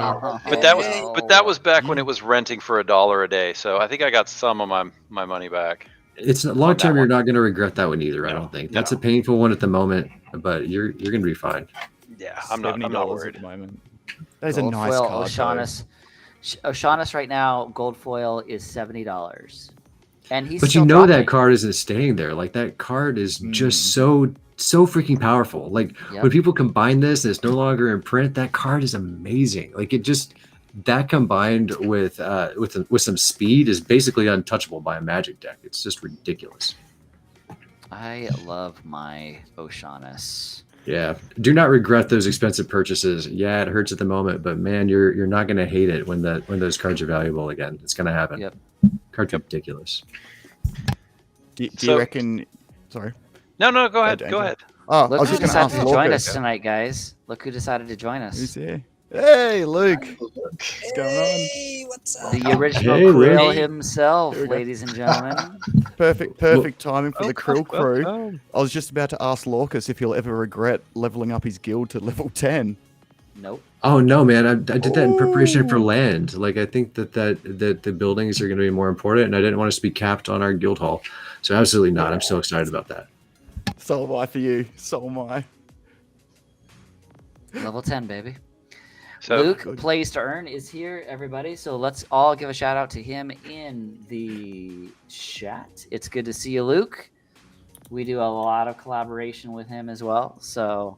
But that was back when it was renting for $1 a day. So I think I got some of my money back. It's long term. one. You're not going to regret that one either. I No, don't think no. that's a painful one at the moment, but you're going to be fine. Yeah, I'm not $70 worried. at the moment. That is a nice Foil card. Oceanus right now, gold foil is $70. And he's But still you know that dropping. card isn't staying there. Like that card is Mm. just so freaking powerful. Like Yep. when people combine this and it's no longer in print, that card is amazing. Like it just that combined with some speed is basically untouchable by a Magic deck. It's just ridiculous. I love my Oceanus. Yeah, do not regret those expensive purchases. Yeah, it hurts at the moment, but man, you're not going to hate it when those cards are valuable again. It's going to happen. Yep. Cards are ridiculous. Do you So- reckon? Sorry. No, go ahead. Danger. Go ahead. Oh, I Look was who just going to decided ask to join Lorkus. us tonight, guys. Look who decided to join Who's us. here? Hey, Luke. What's going on? Hey, what's up? The original Hey, Krill Luke. himself, Here we go. ladies and gentlemen. Perfect timing for the Krill crew. Welcome. I was just about to ask Lorkus if he'll ever regret leveling up his guild to level 10. Nope. Oh no, man! I did that in preparation for land. Like I think that the buildings are going to be more important, and I didn't want us to be capped on our guild hall. So absolutely not. I'm so excited about that. So am I for you. So am I. Level 10, baby. So Luke, Good. Plays to Earn, is here, everybody. So let's all give a shout out to him in the chat. It's good to see you, Luke. We do a lot of collaboration with him as well. So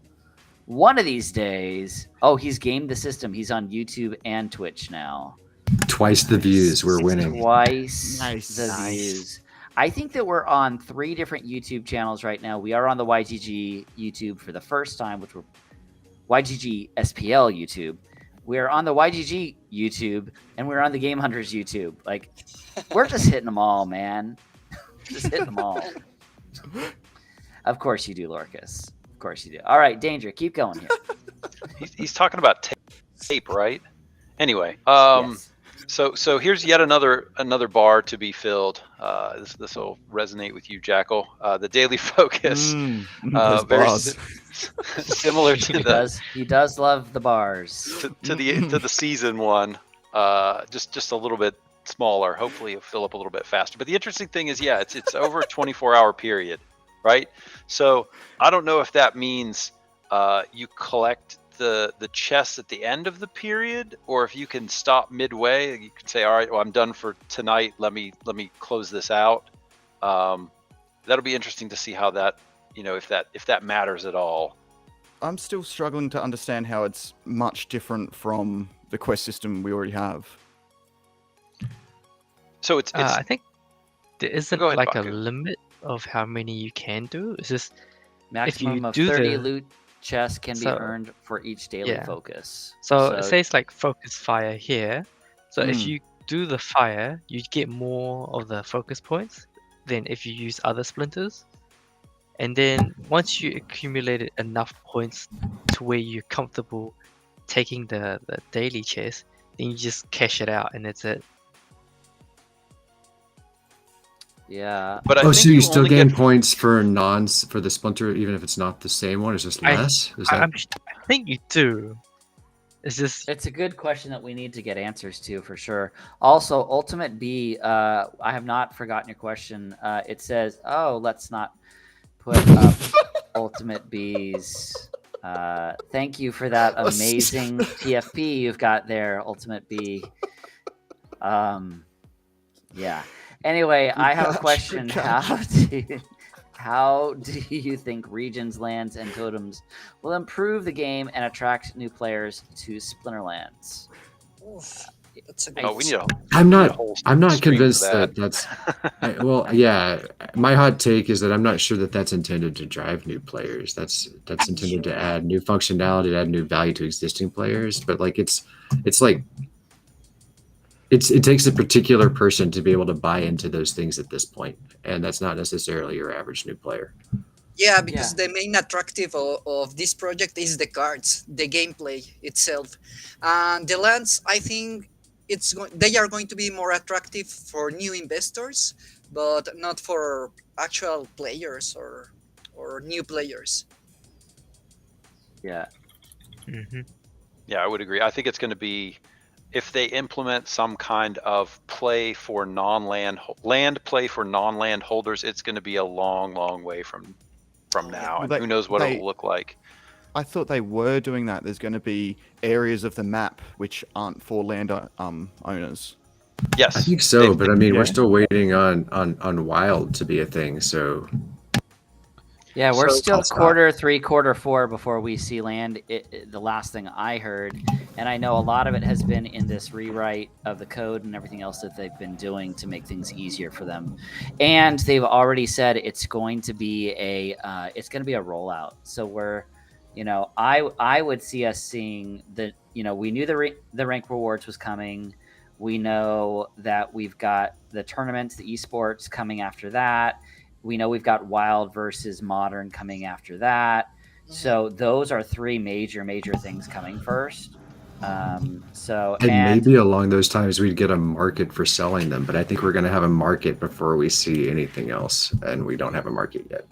one of these days, he's gamed the system. He's on YouTube and Twitch now. Twice the views. We're winning. Twice Nice. the Nice. views. I think that we're on 3 different YouTube channels right now. We are on the YGG YouTube for the first time, which we're YGG SPL YouTube. We're on the YGG YouTube, and we're on the GameHunters YouTube. Like, we're just hitting them all, man. Just hitting them all. Of course you do, Lorkus. Of course you do. All right, Danger, keep going here. he's talking about tape, right? Anyway, Yes. so here's yet another bar to be filled. This will resonate with you, Jackal. The daily focus, Those very bars. similar to He does love the bars. to the season one. Just a little bit smaller. Hopefully, it'll fill up a little bit faster. But the interesting thing is, yeah, it's over a 24-hour period, right? So I don't know if that means you collect the chests at the end of the period, or if you can stop midway. You can say, all right, well, I'm done for tonight. Let me close this out. That'll be interesting to see how that, if that matters at all. I'm still struggling to understand how it's much different from the quest system we already have. So it's I think there isn't Go ahead, like Baku. a limit of how many you can do. It's just Maximum you of do 30 the- loot chests can be So- earned for each daily Yeah. focus. so it says like focus fire here. So if Mm. you do the fire, you get more of the focus points than if you use other splinters. And then once you accumulated enough points to where you're comfortable taking the daily chest, then you just cash it out and that's it. Yeah. But I Oh, think so you still only gain get- points for the splinter, even if it's not the same one. It's just less. Is that? I think you do. It's just It's a good question that we need to get answers to for sure. Also, Ultimate B, I have not forgotten your question. It says, let's not put up Ultimate B's. Thank you for that amazing TFP you've got there, Ultimate B. Yeah. Anyway, I have a question. How do you think regions, lands, and totems will improve the game and attract new players to Splinterlands? Oof, that's a good Oh, we need a. I'm we need a not. whole I'm not stream for convinced that that's. Yeah. My hot take is that I'm not sure that that's intended to drive new players. That's intended to add new functionality, to add new value to existing players. But like it takes a particular person to be able to buy into those things at this point, and that's not necessarily your average new player. Yeah, because the main attractive of this project is the cards, the gameplay itself, and the lands. I think they are going to be more attractive for new investors, but not for actual players or new players. Yeah. mhm. Yeah, I would agree. I think it's going to be if they implement some kind of play for land play for non-land holders, it's going to be a long way from now, and who knows what it will look like. I thought they were doing that. There's going to be areas of the map which aren't for land owners. Yes, I think so, but I mean, we're still waiting on wild to be a thing. So yeah, we're So- still Stop. quarter 3, quarter 4 before we see land. The last thing I heard, and I know a lot of it has been in this rewrite of the code and everything else that they've been doing to make things easier for them. And they've already said it's going to be a rollout. So we're, I would see us seeing we knew the rank rewards was coming. We know that we've got the tournaments, the esports coming after that. We know we've got wild versus modern coming after that. So those are 3 major things coming first. And maybe along those times we'd get a market for selling them, but I think we're going to have a market before we see anything else, and we don't have a market yet.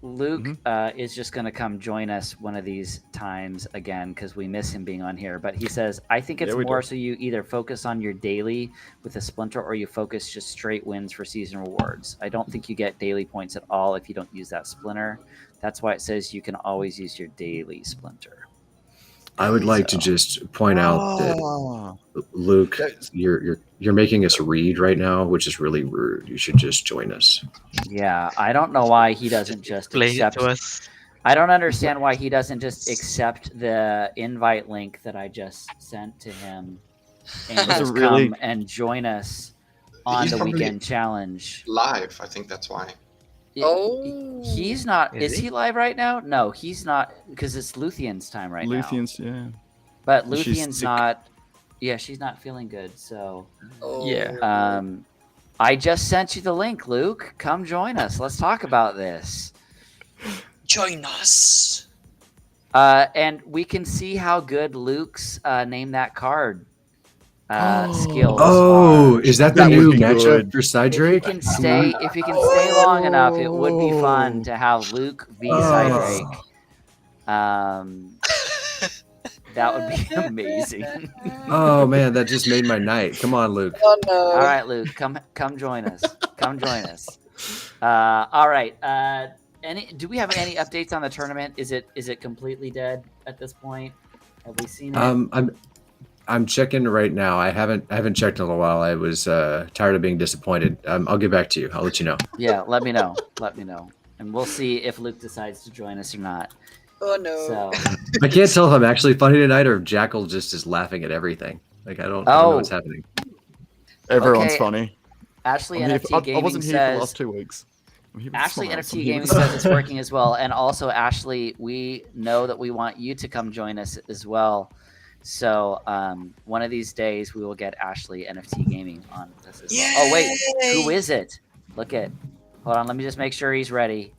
Luke is just going to come join us one of these times again because we miss him being on here. But he says, I think it's more so you either focus on your daily with a splinter or you focus just straight wins for season rewards. I don't think you get daily points at all if you don't use that splinter. That's why it says you can always use your daily splinter. I would like to just point out that Luke, you're making us read right now, which is really rude. You should just join us. Yeah, I don't know why he doesn't just accept us. I don't understand why he doesn't just accept the invite link that I just sent to him and just come and join us on the weekend challenge. Live, I think that's why. He's not. Is he live right now? No, he's not, because it's Luthien's time right now. Luthien's, yeah. But Luthien's not. Yeah, she's not feeling good. So yeah. I just sent you the link, Luke. Come join us. Let's talk about this. Join us. And we can see how good Luke's name that card skills. Oh, are. is that the new matchup for Cydrake? If you can stay long enough, it would be fun to have Luke v Cydrake. That would be amazing. Oh man, that just made my night. Come on, Luke. Oh no! All right, Luke, come join us. Come join us. All right. Do we have any updates on the tournament? Is it completely dead at this point? Have we seen it? I'm checking right now. I haven't checked in a while. I was tired of being disappointed. I'll get back to you. I'll let you know. Yeah, let me know. And we'll see if Luke decides to join us or not. Oh no! So I can't tell if I'm actually funny tonight or if Jackal just is laughing at everything. Like I don't know what's happening. Everyone's funny. Ashley NFT Gaming I wasn't here for the last 2 weeks. Ashley NFT Gaming says it's working as well. And also, Ashley, we know that we want you to come join us as well. So one of these days we will get Ashley NFT Gaming on this as well. Oh wait, who is it? Hold on, let me just make sure he's ready.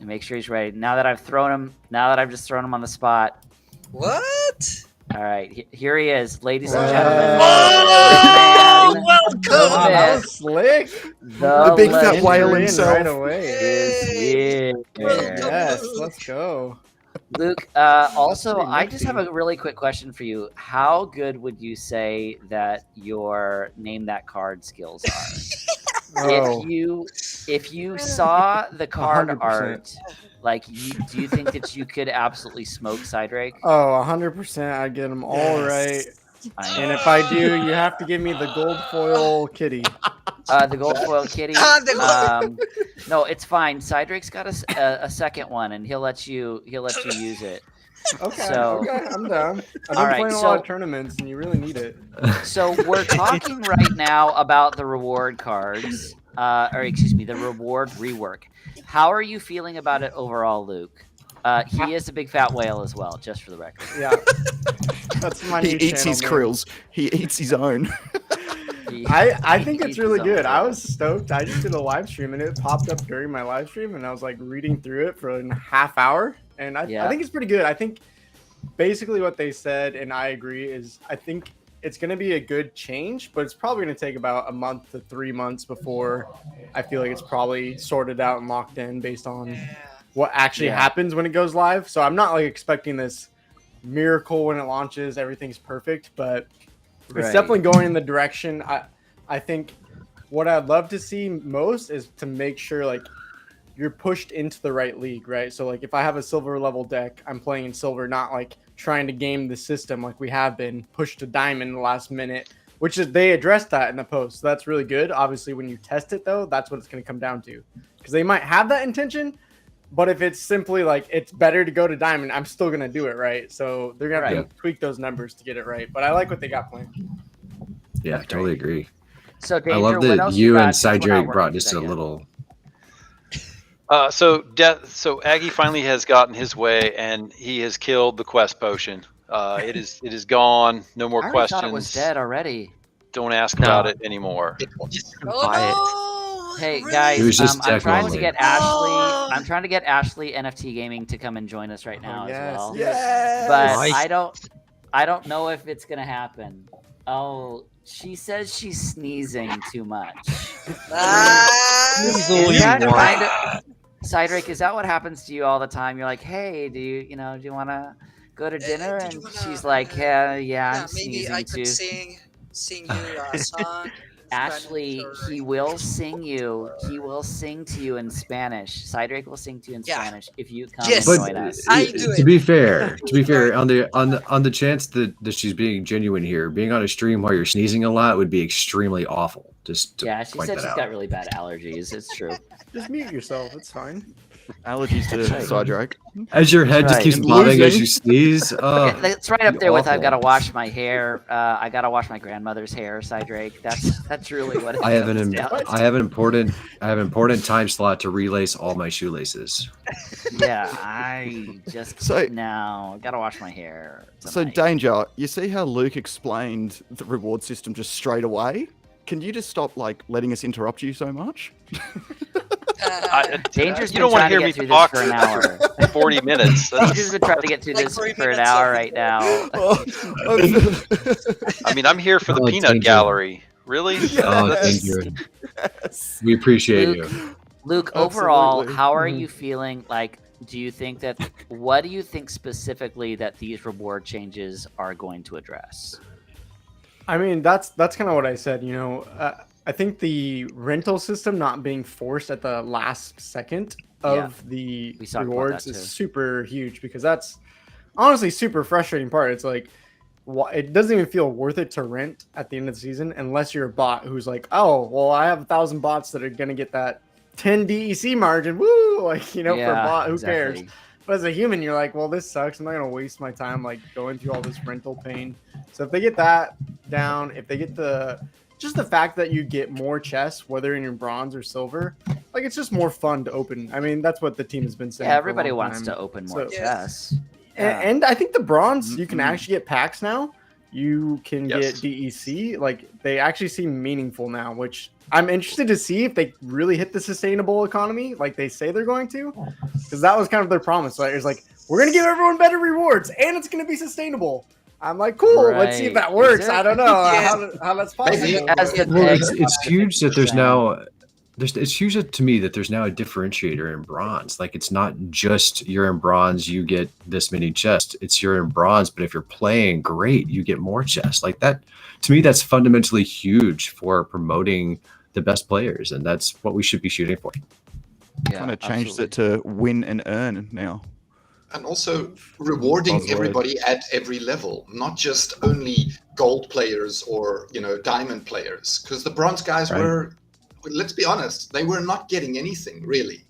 Now that I've just thrown him on the spot. What? All right, here he is, ladies and gentlemen. Oh, welcome! That was slick. The big fat whale himself. Right away. Yes, let's go. Luke, also, I just have a really quick question for you. How good would you say that your name that card skills are? If you saw the card 100%. art, do you think that you could absolutely smoke Cydrake? Oh, 100%. I get them all right. And if I do, you have to give me the gold foil kitty. The gold foil kitty. No, it's fine. Cydrake's got a second one, and he'll let you use it. Okay, So- I'm down. I've been All right, playing a lot of tournaments, and you really need it. So we're talking right now about the reward cards, the reward rework. How are you feeling about it overall, Luke? He is a big fat whale as well, just for the record. Yeah, that's my He new eats channel his name. krills. He eats his own. I think He it's really eats his own good. I food. was stoked. I just did a live stream and it popped up during my live stream, and I was like reading through it for a half hour, and I think it's pretty good. I think basically what they said, and I agree, is I think it's going to be a good change, but it's probably going to take about a month to 3 months before I feel like it's probably sorted out and locked in based on what actually happens when it goes live. So I'm not like expecting this miracle when it launches, everything's perfect, but It's definitely going in the direction. I think what I'd love to see most is to make sure like you're pushed into the right league, right? So like if I have a silver level deck, I'm playing in silver, not like trying to game the system like we have been pushed to diamond in the last minute, which is they addressed that in the post. So that's really good. Obviously, when you test it though, that's what it's going to come down to, because they might have that intention, but if it's simply like it's better to go to diamond, I'm still going to do it, right? So they're going to have to tweak those numbers to get it right. But I like what they got planned. Yeah, I totally agree. So Danger, I love that you and Cydrake brought just a little. So Aggie finally has gotten his way, and he has killed the quest potion. It is gone. No more questions. I thought it was dead already. Don't ask about it anymore. Just buy it. Hey Really? guys, I'm trying to only. get Ashley. I'm trying to get Ashley NFT Gaming to come and join us right now as well. Yes. But Nice. I don't know if it's gonna happen. Oh, she says she's sneezing too much. Sneeze all Is you that want. kind of, Cydrake, is that what happens to you all the time? You're like, hey, do you want to go to dinner? Did you And wanna- she's like, yeah, I'm Yeah, maybe sneezing I too. could sing you a song. Ashley, Spanish or he will sing you. He will sing to you in Spanish. Cydrake will sing to you in Yeah. Spanish if you come Yes. and But join us. I do to it. be fair, on the chance that she's being genuine here, being on a stream while you're sneezing a lot would be extremely awful. Just to Yeah, she point said that she's out. got really bad allergies. It's true. Just mute yourself. It's fine. Allergies to That's right. Cydrake. As your head just Right. keeps And bobbing as losing. you sneeze. Oh, It's right up there with I've awful. got to wash my hair. I got to wash my grandmother's hair. Cydrake. That's really what it I have comes down to. I have an important time slot to relace all my shoelaces. Yeah, I just So- now got to wash my hair. So, tonight. Danger, you see how Luke explained the reward system just straight away? Can you just stop like letting us interrupt you so much? Danger's You been don't want to trying hear get me through talk this for an hour. for 40 minutes. Danger's been trying to get through Like this 3 for an minutes hour of- right now. I mean, I'm here for the Oh, peanut Danger. gallery. Really? Oh, Yes. Danger. We appreciate Luke, you. Luke, overall, Absolutely. how are Mhm. you feeling? Like, do you think that? What do you think specifically that these reward changes are going to address? I mean, that's kind of what I said. I think the rental system not being forced at the last second of the We talked about rewards that is too. super huge, because that's honestly super frustrating part. It's like it doesn't even feel worth it to rent at the end of the season unless you're a bot who's like, oh, well, I have 1,000 bots that are gonna get that 10 DEC margin. Woo! Like, for a bot, who cares? But as a human, you're like, well, this sucks. I'm not gonna waste my time like going through all this rental pain. So if they get that down, if they get just the fact that you get more chests, whether in your bronze or silver, like it's just more fun to open. I mean, that's what the team has been saying. Yeah, for a everybody long wants time. to open more So- chests. And I think the bronze, you can Mhm. actually get packs now. You can Yes. get DEC. Like they actually seem meaningful now, which I'm interested to see if they really hit the sustainable economy like they say they're going to. Because that was kind of their promise. Right? It's like, we're going to give everyone better rewards and it's going to be sustainable. I'm like, cool. Let's see if Right. that works. Is it? I don't know Yeah. how that's possible. Maybe. As the Well, peg- it's huge that there's now it's huge to me that there's now a differentiator in bronze. Like it's not just you're in bronze, you get this many chests. It's you're in bronze, but if you're playing great, you get more chests. Like that, to me, that's fundamentally huge for promoting the best players, and that's what we should be shooting for. Yeah, Kind of changed absolutely. it to win and earn now. And also rewarding Buzzword. everybody at every level, not just only gold players or diamond players, because the bronze guys Right. were, let's be honest, they were not getting anything really.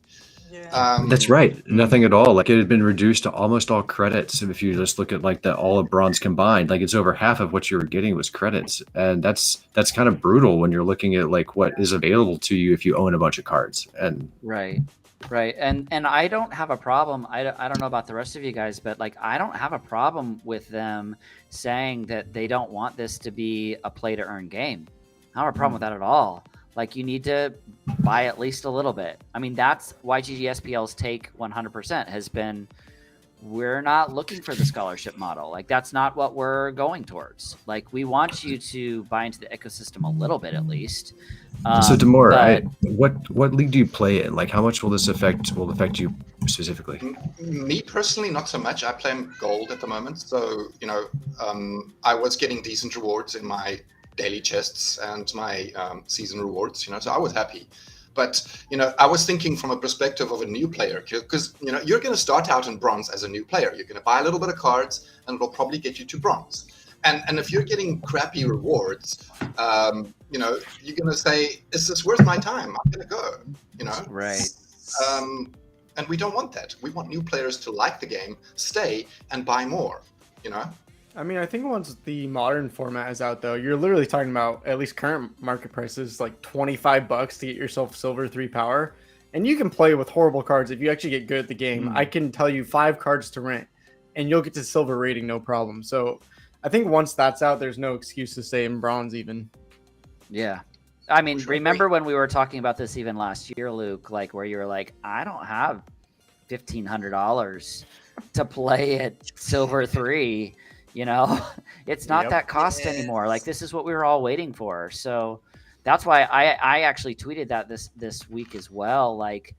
Yeah. That's right. Nothing at all. Like it had been reduced to almost all credits. If you just look at like the all of bronze combined, like it's over half of what you were getting was credits. And that's kind of brutal when you're looking at like what is available to you if you own a bunch of cards. And Right. And I don't have a problem. I don't know about the rest of you guys, but like I don't have a problem with them saying that they don't want this to be a play to earn game. I don't have a problem with that at all. Like you need to buy at least a little bit. I mean, that's YGG SPL's take 100% has been we're not looking for the scholarship model. Like, that's not what we're going towards. Like, we want you to buy into the ecosystem a little bit at least. So Demore, but what league do you play in? Like, how much will this affect you specifically? Me personally, not so much. I play in gold at the moment, so I was getting decent rewards in my daily chests and my season rewards. So I was happy. But I was thinking from a perspective of a new player, because you're going to start out in bronze as a new player. You're going to buy a little bit of cards, and it'll probably get you to bronze. And if you're getting crappy rewards, you're going to say, "Is this worth my time? I'm going to go." Right. And we don't want that. We want new players to like the game, stay, and buy more. I mean, I think once the modern format is out, though, you're literally talking about, at least current market prices, like $25 to get yourself Silver 3 power. And you can play with horrible cards if you actually get good at the game. I can tell you 5 cards to rent, and you'll get to Silver rating no problem. So I think once that's out, there's no excuse to stay in bronze even. Yeah. I mean, remember when we were talking about this even last year, Luke, like where you were like, I don't have $1,500 to play at Silver 3. It's not that cost anymore. Like, this is what we were all waiting for. So that's why I actually tweeted that this week as well. Like,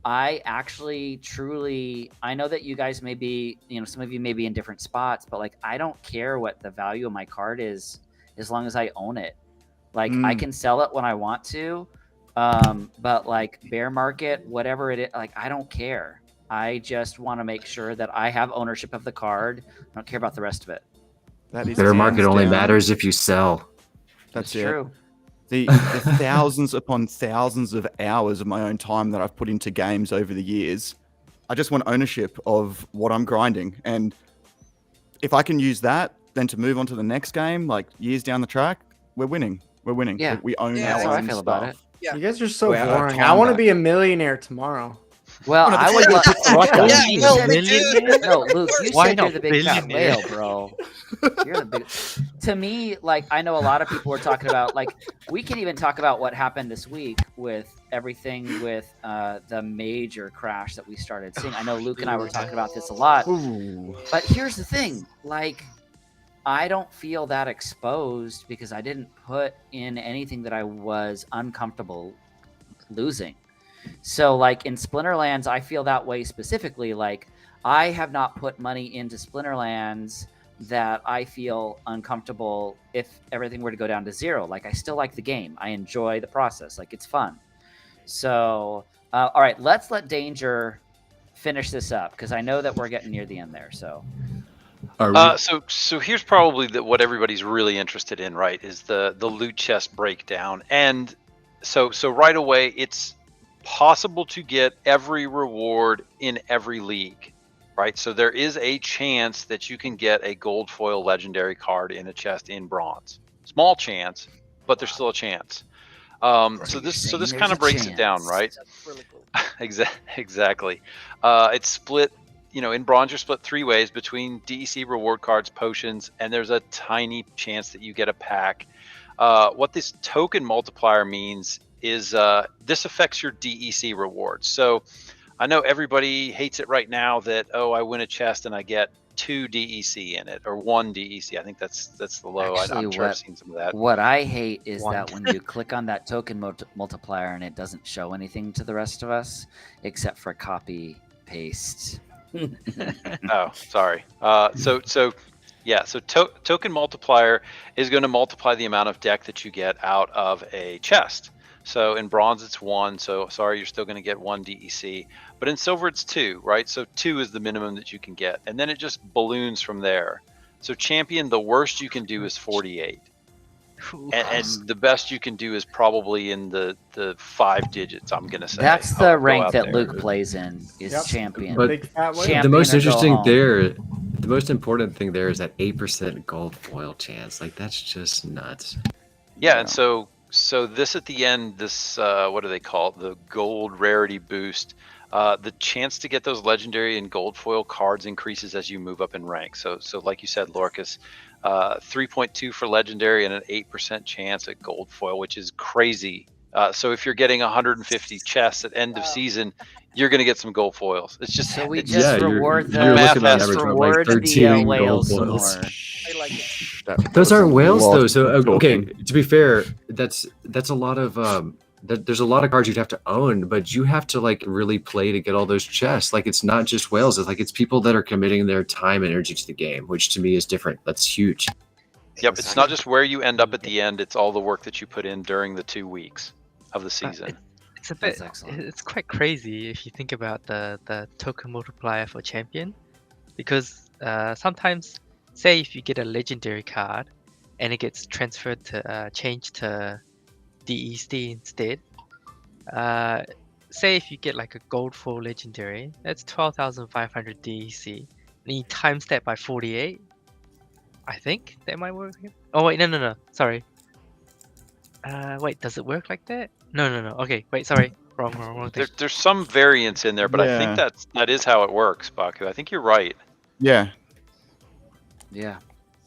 I actually truly, I know that you guys may be, some of you may be in different spots, but like, I don't care what the value of my card is as long as I own it. Like, I can sell it when I want to. But like bear market, whatever it is, like, I don't care. I just want to make sure that I have ownership of the card. I don't care about the rest of it. That is bear market only matters if you sell. That's true. The thousands upon thousands of hours of my own time that I've put into games over the years, I just want ownership of what I'm grinding. And if I can use that, then to move on to the next game, like years down the track, we're winning. We're winning. Yeah. We own That's our how I own feel stuff. about it. Yeah. You guys are so Wait, boring. Tom I want to back. be a millionaire tomorrow. Well, I would Luke, no, Luke, you Why said you're not the big fat billionaire? whale, bro. You're the big. To me, like, I know a lot of people were talking about, like, we can even talk about what happened this week with everything with the major crash that we started seeing. I know Luke and I were talking about this a lot. Ooh. But here's the thing, like, I don't feel that exposed because I didn't put in anything that I was uncomfortable losing. So like in Splinterlands, I feel that way specifically. Like, I have not put money into Splinterlands that I feel uncomfortable if everything were to go down to zero. Like, I still like the game. I enjoy the process. Like, it's fun. So, all right, let's let Danger finish this up because I know that we're getting near the end there. So, so here's probably what everybody's really interested in, right? Is the loot chest breakdown. And so right away, it's possible to get every reward in every league, right? So there is a chance that you can get a gold foil legendary card in a chest in bronze. Small chance, but there's still a chance. So this kind of breaks it down, right? That's really cool. Exactly. It's split. In bronze, you're split 3 ways between DEC reward cards, potions, and there's a tiny chance that you get a pack. What this token multiplier means is this affects your DEC rewards. So I know everybody hates it right now that, oh, I win a chest and I get 2 DEC in it or 1 DEC. I think that's the low. Actually, I'm sure I've seen some of that. what I hate is that when you click on that token multiplier and it doesn't show anything to the rest of us except for copy paste. Oh, sorry. So token multiplier is going to multiply the amount of deck that you get out of a chest. So in bronze, it's 1. So sorry, you're still going to get 1 DEC. But in silver, it's 2, right? So 2 is the minimum that you can get. And then it just balloons from there. So champion, the worst you can do is 48. And the best you can do is probably in the 5 digits, I'm going to say. That's the I'll go rank out that there. Luke plays in, is champion. But Big fat whale. Champion the most or go interesting home. there, the most important thing there is that 8% gold foil chance. Like, that's just nuts. Yeah, and so this at the end, this what do they call it? The gold rarity boost. The chance to get those legendary and gold foil cards increases as you move up in rank. So like you said, Lorkus, 3.2 for legendary and an 8% chance at gold foil, which is crazy. So if you're getting 150 chests at end of season, you're going to get some gold foils. It's just So we it's just Yeah, reward you're the looking at just average of reward like the 13 whales gold some foils. more. I like it. Those was aren't a whales lot though. So of okay, talking. to be fair, that's a lot of there's a lot of cards you'd have to own, but you have to like really play to get all those chests. Like it's not just whales. It's like it's people that are committing their time and energy to the game, which to me is different. That's huge. Yep, it's not just where you end up at the end, it's all the work that you put in during the 2 weeks of the season. It's a That's bit. excellent. It's quite crazy if you think about the token multiplier for champion, because sometimes, say if you get a legendary card, and it gets transferred to changed to DEC instead. Say if you get like a gold 4 legendary, that's 12,500 DEC, and you times that by 48. I think that might work here. Oh wait, no, sorry. Wait, does it work like that? No. Okay, wait, sorry, wrong thing. There's some variance in there, but I think that is how it works, Baku. I think you're right. Yeah. Yeah.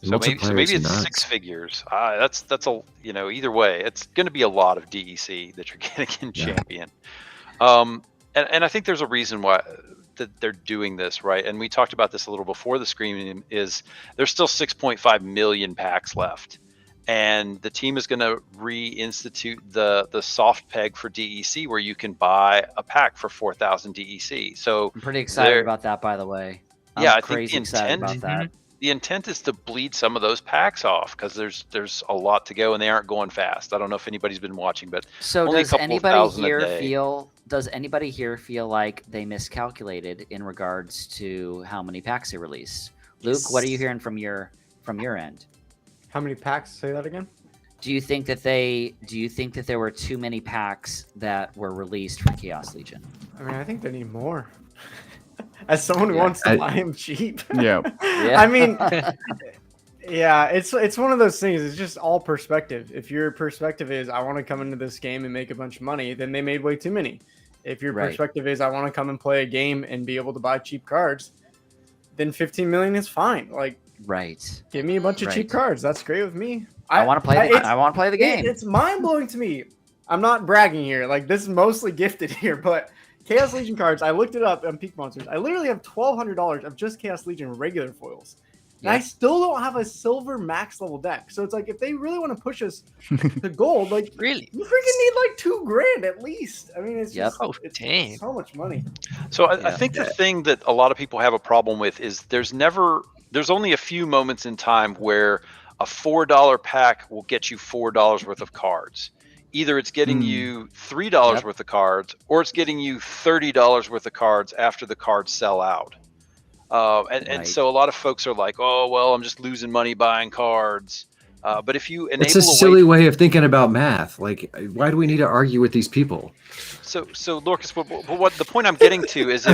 So maybe it's 6 figures. That's a either way, it's going to be a lot of DEC that you're getting in champion. And I think there's a reason why that they're doing this, right? And we talked about this a little before the screening. Is there's still 6.5 million packs left, and the team is going to reinstitute the soft peg for DEC, where you can buy a pack for 4,000 DEC. So I'm pretty excited about that, by the way. I think crazy the excited intent about that. The intent is to bleed some of those packs off, because there's a lot to go and they aren't going fast. I don't know if anybody's been watching, but So only a does couple anybody thousand a here day. feel like they miscalculated in regards to how many packs they released? Luke, what are you hearing from your end? How many packs? Say that again. Do you think that there were too many packs that were released for Chaos Legion? I mean, I think they need more. As someone who wants to buy him cheap. Yeah. I mean, yeah, it's one of those things. It's just all perspective. If your perspective is I want to come into this game and make a bunch of money, then they made way too many. If your perspective is I want to come and play a game and be able to buy cheap cards, then 15 million is fine. Like, give me a bunch of cheap cards. That's great with me. I want to play. I want to play the game. It's mind blowing to me. I'm not bragging here. Like, this is mostly gifted here, but Chaos Legion cards, I looked it up on Peak Monsters. I literally have $1,200 of just Chaos Legion regular foils. And I still don't have a silver max level deck. So it's like, if they really want to push us to gold, like, really, you freaking need like $2,000 at least. I mean, it's just it's so much money. So I think the thing that a lot of people have a problem with is there's only a few moments in time where a $4 pack will get you $4 worth of cards. Either it's getting you $3 worth of cards, or it's getting you $30 worth of cards after the cards sell out. And so a lot of folks are like, oh, well, I'm just losing money buying cards. But if you enable it's a silly way of thinking about math. Like, why do we need to argue with these people? So Lorkus, what the point I'm getting to is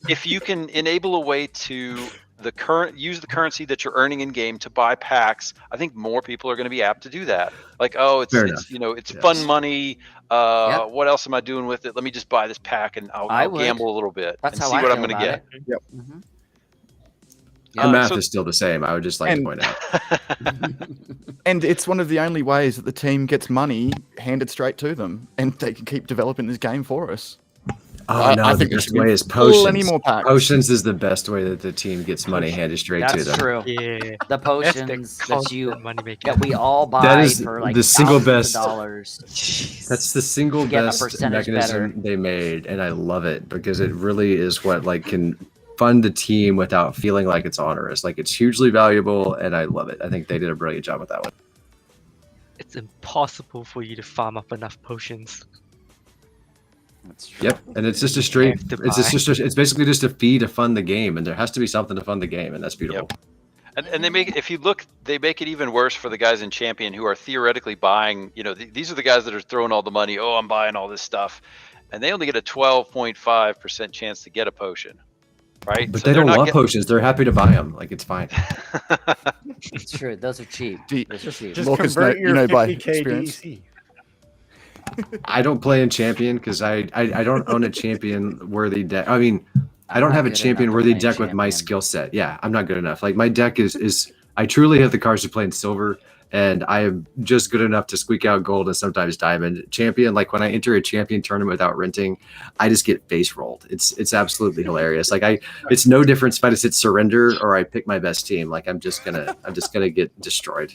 if you can enable a way to use the currency that you're earning in game to buy packs, I think more people are going to be apt to do that. Like, oh, it's fun money. What else am I doing with it? Let me just buy this pack and I'll gamble a little bit and see what I'm going to get. Yep. Mm-hmm. Our math is still the same. I would just like to point out. And it's one of the only ways that the team gets money handed straight to them, and they can keep developing this game for us. Oh no! The best way is potions. Potions is the best way that the team gets money handed straight to them. That's true. Yeah, the potions that we all buy that is for like the single best dollars. That's the single best mechanism they made, and I love it because it really is what can fund the team without feeling like it's onerous. Like, it's hugely valuable, and I love it. I think they did a brilliant job with that one. It's impossible for you to farm up enough potions. That's true. Yep, and it's just a straight. It's basically just a fee to fund the game, and there has to be something to fund the game, and that's beautiful. Yep. And they make they make it even worse for the guys in Champion who are theoretically buying. These are the guys that are throwing all the money. Oh, I'm buying all this stuff, and they only get a 12.5% chance to get a potion, right? But they don't want potions. They're happy to buy them. Like, it's fine. It's true. Those are cheap. Those are cheap. Just convert your 50K DEC. I don't play in Champion because I don't own a champion worthy deck. I mean, I don't have a champion worthy deck with my skill set. Yeah, I'm not good enough. Like, my deck is I truly have the cards to play in silver. and I am just good enough to squeak out gold and sometimes diamond. Champion, like when I enter a champion tournament without renting, I just get face rolled. It's absolutely hilarious. Like it's no difference if I just hit surrender or I pick my best team. Like I'm just gonna get destroyed.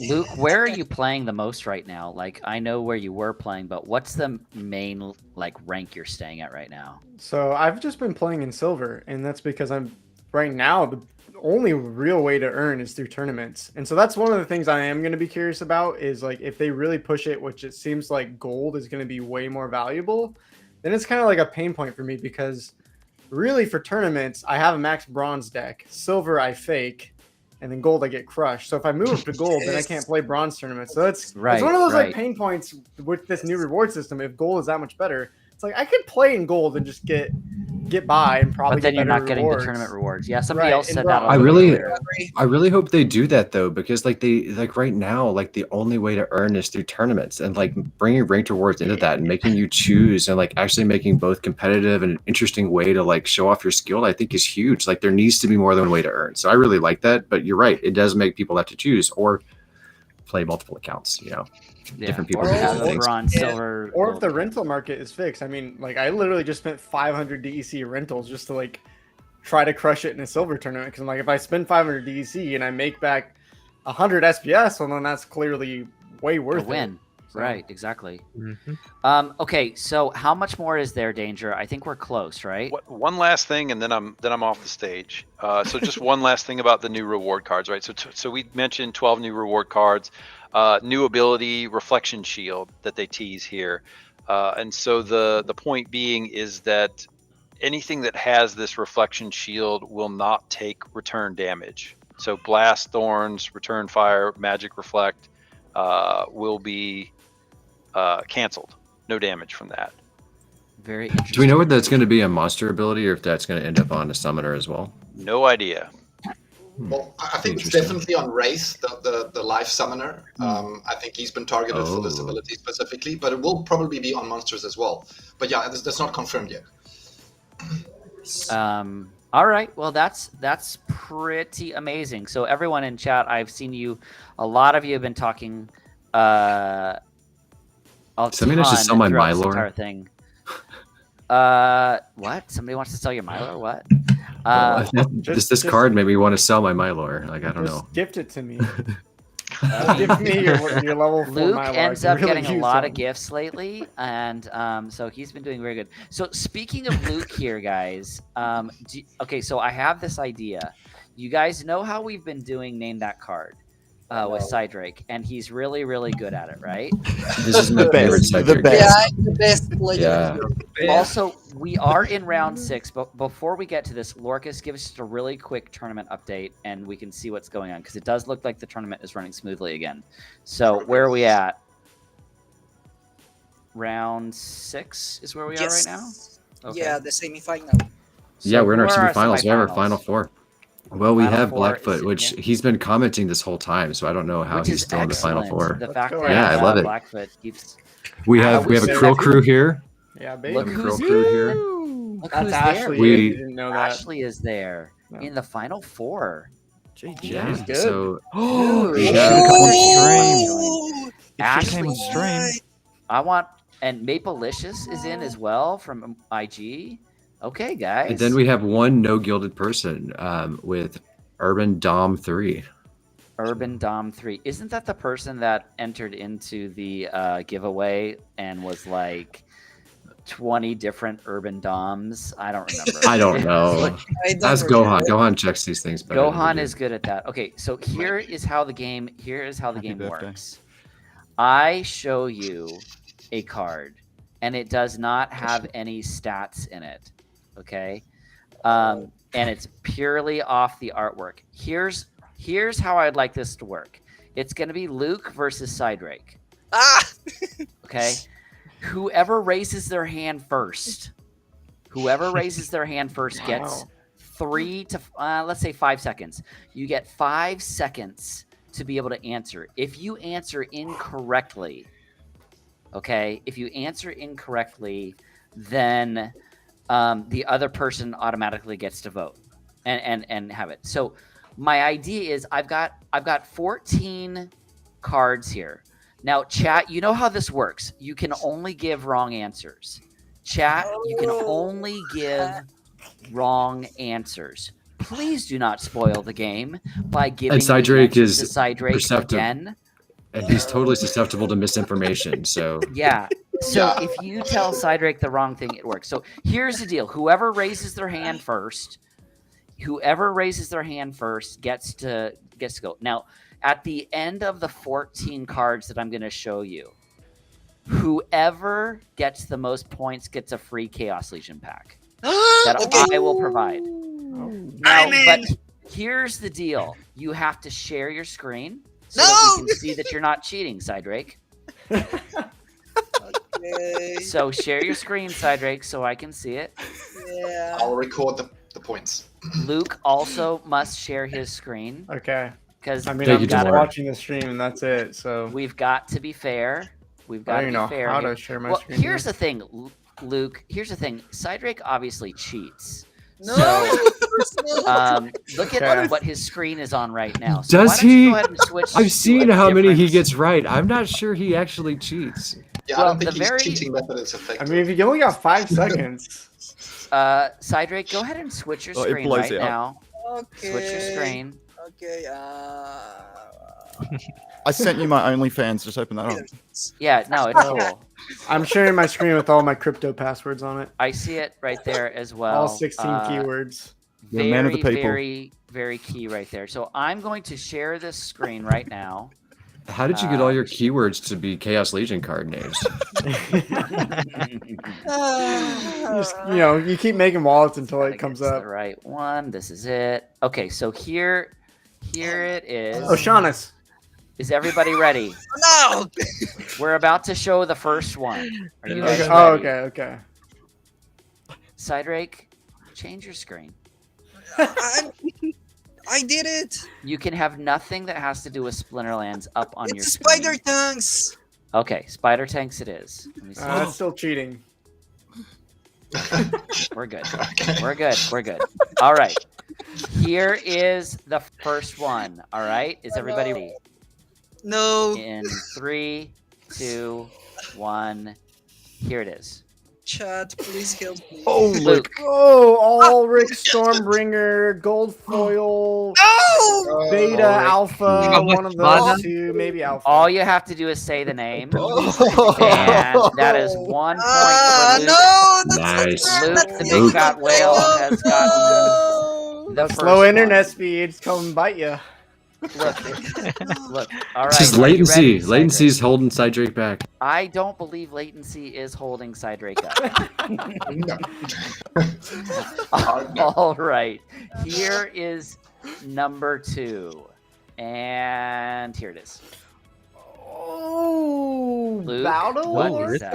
Luke, where are you playing the most right now? Like I know where you were playing, but what's the main like rank you're staying at right now? So I've just been playing in silver, and that's because I'm right now the only real way to earn is through tournaments. And so that's one of the things I am going to be curious about is like if they really push it, which it seems like gold is going to be way more valuable, then it's kind of like a pain point for me because really for tournaments, I have a max bronze deck. Silver, I fake. And then gold, I get crushed. So if I move up to gold, then I can't play bronze tournaments. So it's one of those like pain points with this new reward system. If gold is that much better, it's like I could play in gold and just get by and probably. But then you're not getting the tournament rewards. Yeah, somebody else said that. I really hope they do that though, because like right now, like the only way to earn is through tournaments, and like bringing ranked rewards into that and making you choose and like actually making both competitive and an interesting way to like show off your skill, I think is huge. Like there needs to be more than one way to earn. So I really like that, but you're right, it does make people have to choose or play multiple accounts. You know. Different people bronze, silver, or if the rental market is fixed. I mean, like I literally just spent 500 DEC rentals just to like try to crush it in a silver tournament because I'm like, if I spend 500 DEC and I make back 100 SPS, well then that's clearly way worth a win. So. Right, exactly. Mm-hmm. Okay, so how much more is there, Danger? I think we're close, right? One last thing, and then I'm off the stage. So just one last thing about the new reward cards, right? So we mentioned 12 new reward cards, new ability, Reflection Shield that they tease here, and so the point being is that anything that has this Reflection Shield will not take return damage. So Blast, Thorns, Return Fire, Magic Reflect will be canceled. No damage from that. Very interesting. Do we know whether that's going to be a monster ability or if that's going to end up on a summoner as well? No idea. Well, I think it's definitely on Wraith, the life summoner. I think he's been targeted for this ability specifically, but it will probably be on monsters as well. But yeah, that's not confirmed yet. All right. Well, that's pretty amazing. So everyone in chat, I've seen you. A lot of you have been talking. Somebody wants to sell my Mylor thing. What? Somebody wants to sell your Mylor? What? This card made me want to sell my Mylor. Like I don't know. Gift it to me. Give me your level 4 Luke Mylor. ends up getting a lot of gifts lately, and so he's been doing very good. So speaking of Luke here, guys, okay, so I have this idea. You guys know how we've been doing Name That Card with Cydrake, and he's really, really good at it, right? This is my favorite Cydrake. Yeah, the best player. Yeah. Also, we are in round 6, but before we get to this, Lorkus, give us just a really quick tournament update, and we can see what's going on, because it does look like the tournament is running smoothly again. So where are we at? Round 6 is where we are right now? Okay. Yeah, the semifinal. Yeah, we're in our semifinals. We have our final 4. Well, we Final have 4 Blackfoot, which he's been commenting this whole time, so I don't know how he's still in the final 4. The fact that I love it. Blackfoot keeps... We have a Krill crew here. Yeah, baby. Look who's here. Look who's there. We didn't know that. Ashley is there in the final 4. Yeah, good. so She came on stream. I want, and Mapleicious is in as well from IG. Okay, guys. And then we have one no gilded person with Urban Dom 3. Urban Dom 3. Isn't that the person that entered into the giveaway and was like 20 different Urban Doms? I don't remember. I don't know. That's Gohan. Gohan checks these things better. Gohan is good at that. Okay, so here is how the game works. I show you a card, and it does not have any stats in it. Okay, and it's purely off the artwork. Here's how I'd like this to work. It's going to be Luke versus Cydrake. Okay, whoever raises their hand first gets 3 to let's say 5 seconds. You get 5 seconds to be able to answer. If you answer incorrectly, then the other person automatically gets to vote and have it. So my idea is I've got 14 cards here. Now, chat, you know how this works. You can only give wrong answers. Chat, you can only give wrong answers. Please do not spoil the game by giving Cydrake the answers is to Cydrake perceptive. again. And he's totally susceptible to misinformation. So Yeah. So if you tell Cydrake the wrong thing, it works. So here's the deal. Whoever raises their hand first gets to go. Now, at the end of the 14 cards that I'm going to show you, whoever gets the most points gets a free Chaos Legion pack that I will provide. Now, but here's the deal. You have to share your screen so that we can see that you're not cheating, Cydrake. Okay. So share your screen, Cydrake, so I can see it. Yeah. I'll record the points. Luke also must share his screen. Okay. Because I mean, Thank I'm you, just Demore. watching the stream and that's it. So we've got to be fair. We've got I to don't be know fair. how here. to share my Well, screen. here's the thing, Luke. Here's the thing. Cydrake obviously cheats. No. So, look Okay. at what his screen is on right now. So Does why don't you he? go ahead and switch I've to seen a how many he different- gets right. I'm not sure he actually cheats. Yeah, Well, I don't think the his very- cheating method is I effective. mean, if you only got 5 seconds. Cydrake, go ahead and switch your Oh, it screen blows right it up. now. Okay. Switch your screen. Okay. I sent you my OnlyFans. Just open that up. Yeah, no, it's cool. I'm sharing my screen with all my crypto passwords on it. I see it right there as well. All 16 keywords. You're a man of the Very, people. very, very key right there. So I'm going to share this screen right now. How did you get all your keywords to be Chaos Legion card names? Just, you keep making wallets until Gotta it comes get to up. the right one. This is it. Okay, so here it is. Oh, Shaunus. Is everybody ready? No. We're about to show the first one. Are you guys Okay. ready? Oh, okay. Cydrake, change your screen. I did it. You can have nothing that has to do with Splinterlands up on your It's screen. spider tanks. Okay, spider tanks it is. Let me see. That's still cheating. We're good. Okay. We're good. We're good. All right. Here is the first one. All right. Is everybody ready? No. In 3, 2, 1. Here it is. Chat, please help me. Oh, Luke. Oh, Ulrich, Stormbringer, Gold Foil, No. Beta, Ulrich. Alpha, How much one of mana? those two, maybe Alpha. All you have to do is say the name. Oh. And that is 1 point Ah, for Luke. no. That's Nice. Luke, that's the not big Luke. fat whale, has gotten No. the first Slow internet one. speeds come bite you. Look. All right. It's just are you latency. ready, Latency's Cydrake? holding Cydrake back. I don't believe latency is holding Cydrake up. No. All right. Here is number 2. And here it is. Oh, Luke, Battle what Orca? is that?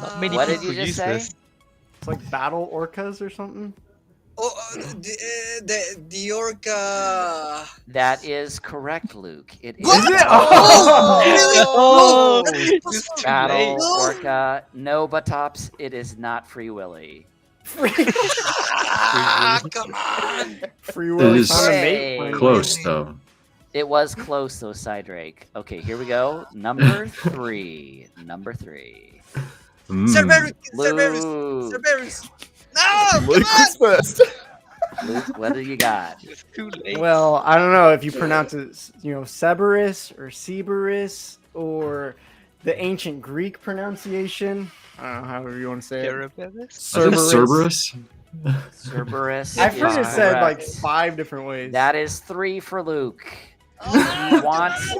Not many What did people you just use say? this. It's like Battle Orcas or something. The orca. That is correct, Luke. It is What? Oh! Really? Oh! No, that was It's too Battle late. Orca. No, Batops, it is not Free Willy. Ah, come on. Free Will is found a Hey. mate. finally. Close though. It was close, though, Cydrake. Okay, here we go. Number 3. Number 3. Cerberus. Luke. Cerberus. No, Luke come on. is first. Luke, what do you got? It's too late. Well, I don't know if you pronounce it, Cerberus or Cerberus or the ancient Greek pronunciation. I don't know, however you want to say it. Cerberus? I think Cerberus. Cerberus. I've heard it is said like correct. 5 different ways. That is 3 for Luke. Oh, He wants.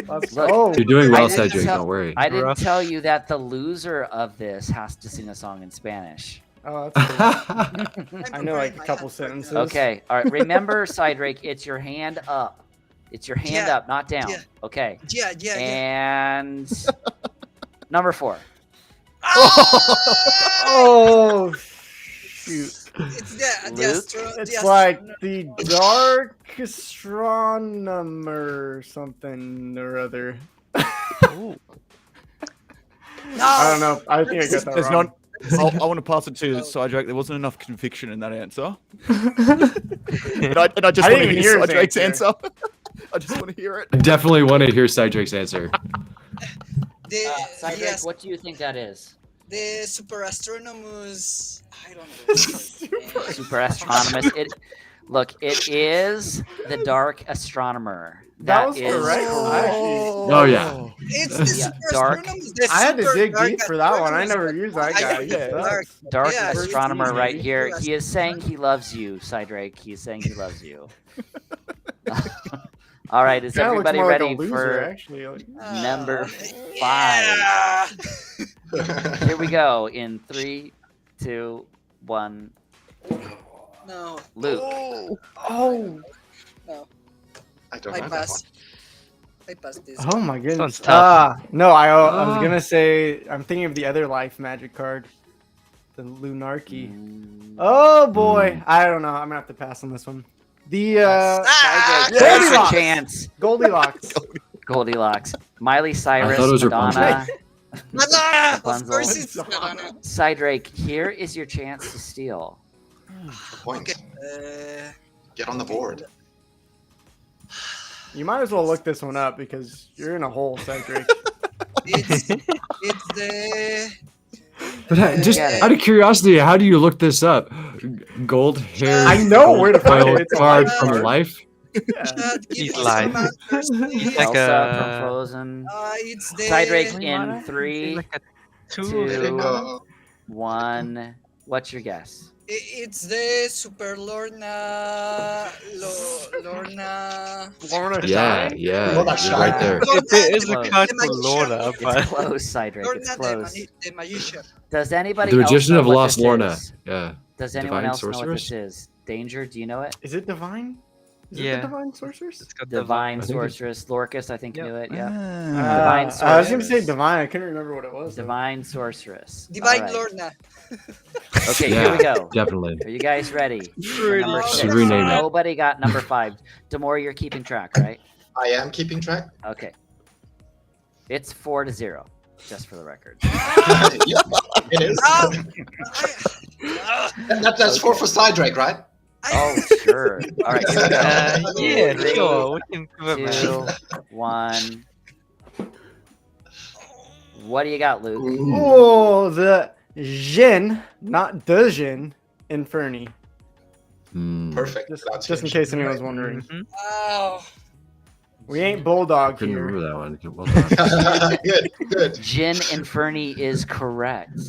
Let's Look, go. You're doing well, I didn't Cydrake. tell- Don't worry. I didn't Rough. tell you that the loser of this has to sing a song in Spanish. Oh, that's cool. I'm I know like preparing a my couple hand right now. sentences. Okay. All right. Remember, Cydrake, it's your hand up. It's your hand Yeah. up, not down. Yeah. Okay. Yeah. And number 4. Oh, shoot. It's the Luke? It's like the Dark Astronomer something or other. Ooh. I don't know. I think I got that There's wrong. not. I want to pass it to Cydrake. There wasn't enough conviction in that answer. and I just I want didn't to even hear hear his Cydrake's answer. answer. I just want to hear it. I definitely want to hear Cydrake's answer. Cydrake, Yes, what do you think that is? the super astronomus. I don't know. Super astronomous. It is the dark astronomer. That was is correct. Oh yeah. It's the Yeah, super dark. astronomus. The I had to super dig dark deep for that one. I astronomus. never used that I guy. think Yeah, it's dark. Dark Yeah, it's astronomer easy. right here. Super He is saying he loves you, Cydrake. He is saying he loves you. All right, is Kinda looks everybody more like a ready loser, for actually. Like, number Yeah. 5? Here we go in 3, 2, 1. No. Luke. oh, No. I don't I know that one. pass. I pass this. oh my goodness. Sounds tough. No, I was gonna say I'm thinking of the other life magic card, the Lunarchy. Oh boy, I don't know. I'm gonna have to pass on this one. The Ah! Cydrake, there's your Goldilocks. chance. Goldilocks. Goldilocks. Miley Cyrus, thought it was Madonna. Madonna! Of Rapunzel. course it's Madonna. Cydrake, here is your chance to steal. Point. Uh, Get on the board. You might as well look this one up because you're in a hole, Cydrake. it's the But just Get it. out of curiosity, how do you look this up? Gold hair. I know where to find it. It's a card life from card. life. give He's me lying. some answers, please. Like Elsa from a- Frozen. It's the Cydrake in Mana? 3, Like a Two. Let it go. 1. What's your guess? It's the Super Lorna. Lorna. Lorna Yeah, Shine? yeah, Well, you're that's right shy. there. If it is a Close. card The for magician. Lorna, It's but close, Cydrake. It's Lorna, close. the magician. Does anybody The else Magician know of what Lost this Lorna. is? Yeah. Does anyone Divine else know what Sorceress? this is? Danger, do you know it? Is it divine? Is it Yeah. the divine sorceress? it's got Divine I think it's- Sorceress. Lorkus, I think, Yep. knew it. Yeah. I was gonna say Sorceress. divine. I couldn't remember what it was. though. Divine Sorceress. Divine All right. Lorna. Okay, Yeah. here we go. Definitely. Are you guys ready? For Ready. number Should 6. rename it. Nobody got number 5. Demore, you're keeping track, right? I am keeping track. Okay. It's 4-0, just for the record. Yeah, it is. Oh, That's four for Cydrake, right? Oh, sure. All right, here we go. yeah, Three, sure. We can give it, 2, man. 1. What do you got, Luke? Oh, the Jin, not the Jin, Inferni. Hmm. Perfect. Just in case anyone's wondering. oh. We ain't Bulldog Couldn't here. remember that one. Well done. Good, good. Jin Inferni is correct.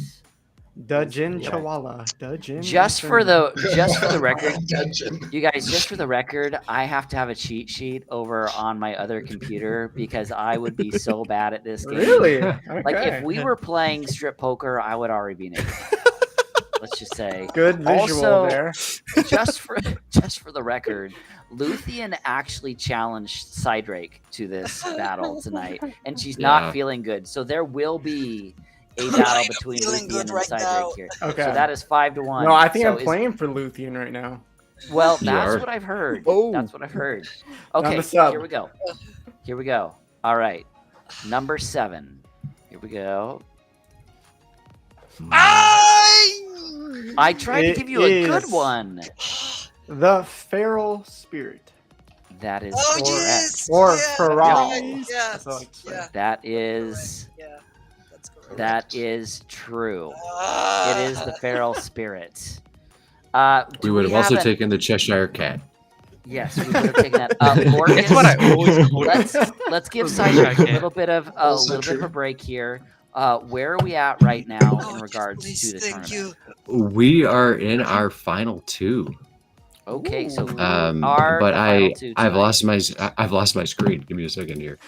The Jin Chihuahua. The Jin. Just for the record, Dungeon. you guys, just for the record, I have to have a cheat sheet over on my other computer because I would be so bad at this game. Really? Okay. Like if we were playing strip poker, I would already be naked. Let's just say. Good visual Also, there. just for the record, Luthien actually challenged Cydrake to this battle tonight, and she's Yeah. not feeling good. So there will be a battle between feeling Luthien good and right Cydrake now. here. Okay. So that is 5-1. No, I think So I'm playing for Luthien right now. Well, You that's are. what I've heard. Oh. That's what I've heard. Down Okay, the sub. here we go. Here we go. All right, number 7. Here we go. I tried to It give you a good is- one. The Feral Spirit. That is Oh, correct. yes. Or yeah, Feral. Yeah. That's all I can say. Yeah. That is Yeah. That's correct. that is true. Ah. It is the feral spirit. We Do would have also an- taken the Cheshire Cat. Yes, we would have taken that. Lorkus, That's what I always called it. let's give Cheshire Cydrake a Cat. little bit of Also a true. break here. Where are we at right now Oh, in regards please, to the thank tournament? you. We are in our final 2. Okay, so who But are the final 2 I've tonight? lost my screen. Give me a second here.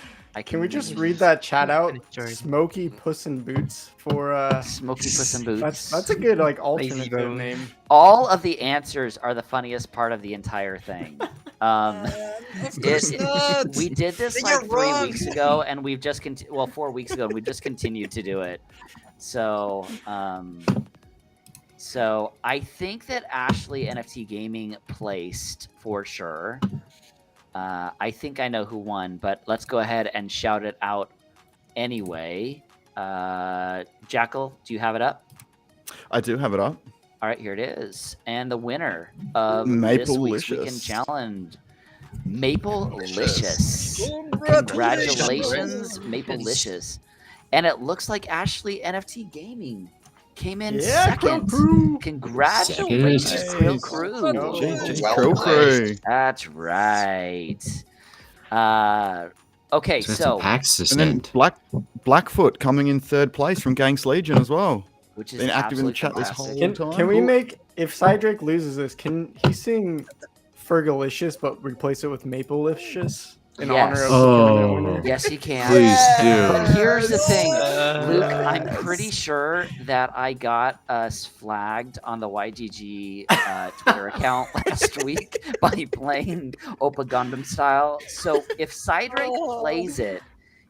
Can we just read that chat out? Jordan. Smoky Puss in Boots for Smoky Puss in Boots? that's a good like alternative bone. name. All of the answers are the funniest part of the entire thing. Of course not. We did this Then like you're 3 wrong. weeks ago, and we've just 4 weeks ago, and we've just continued to do it. So, so I think that Ashley NFT Gaming placed for sure. I think I know who won, but let's go ahead and shout it out anyway. Jackal, do you have it up? I do have it up. All right, here it is. And the winner of this week's Weekend Maple-licious. Challenge Maple-licious. Congratulations, Maple-licious. And it looks like Ashley NFT Gaming came in second. Congratulations, Crow Crew. JJ Well Crow Crew. played. That's right. Okay, so Axis And then Blackfoot coming in third place from Gangs Legion as well. which is Been active in the absolutely chat this fantastic. whole time. Can we make, if Cydrake loses this, can he sing Fergalicious but replace it with Maple-licious in honor of the tournament winner? Yes, he can. Please But do. here's the thing, Luke. I'm Yes. pretty sure that I got us flagged on the YGG Twitter account last week by playing Opa Gundam style. So if Cydrake plays it,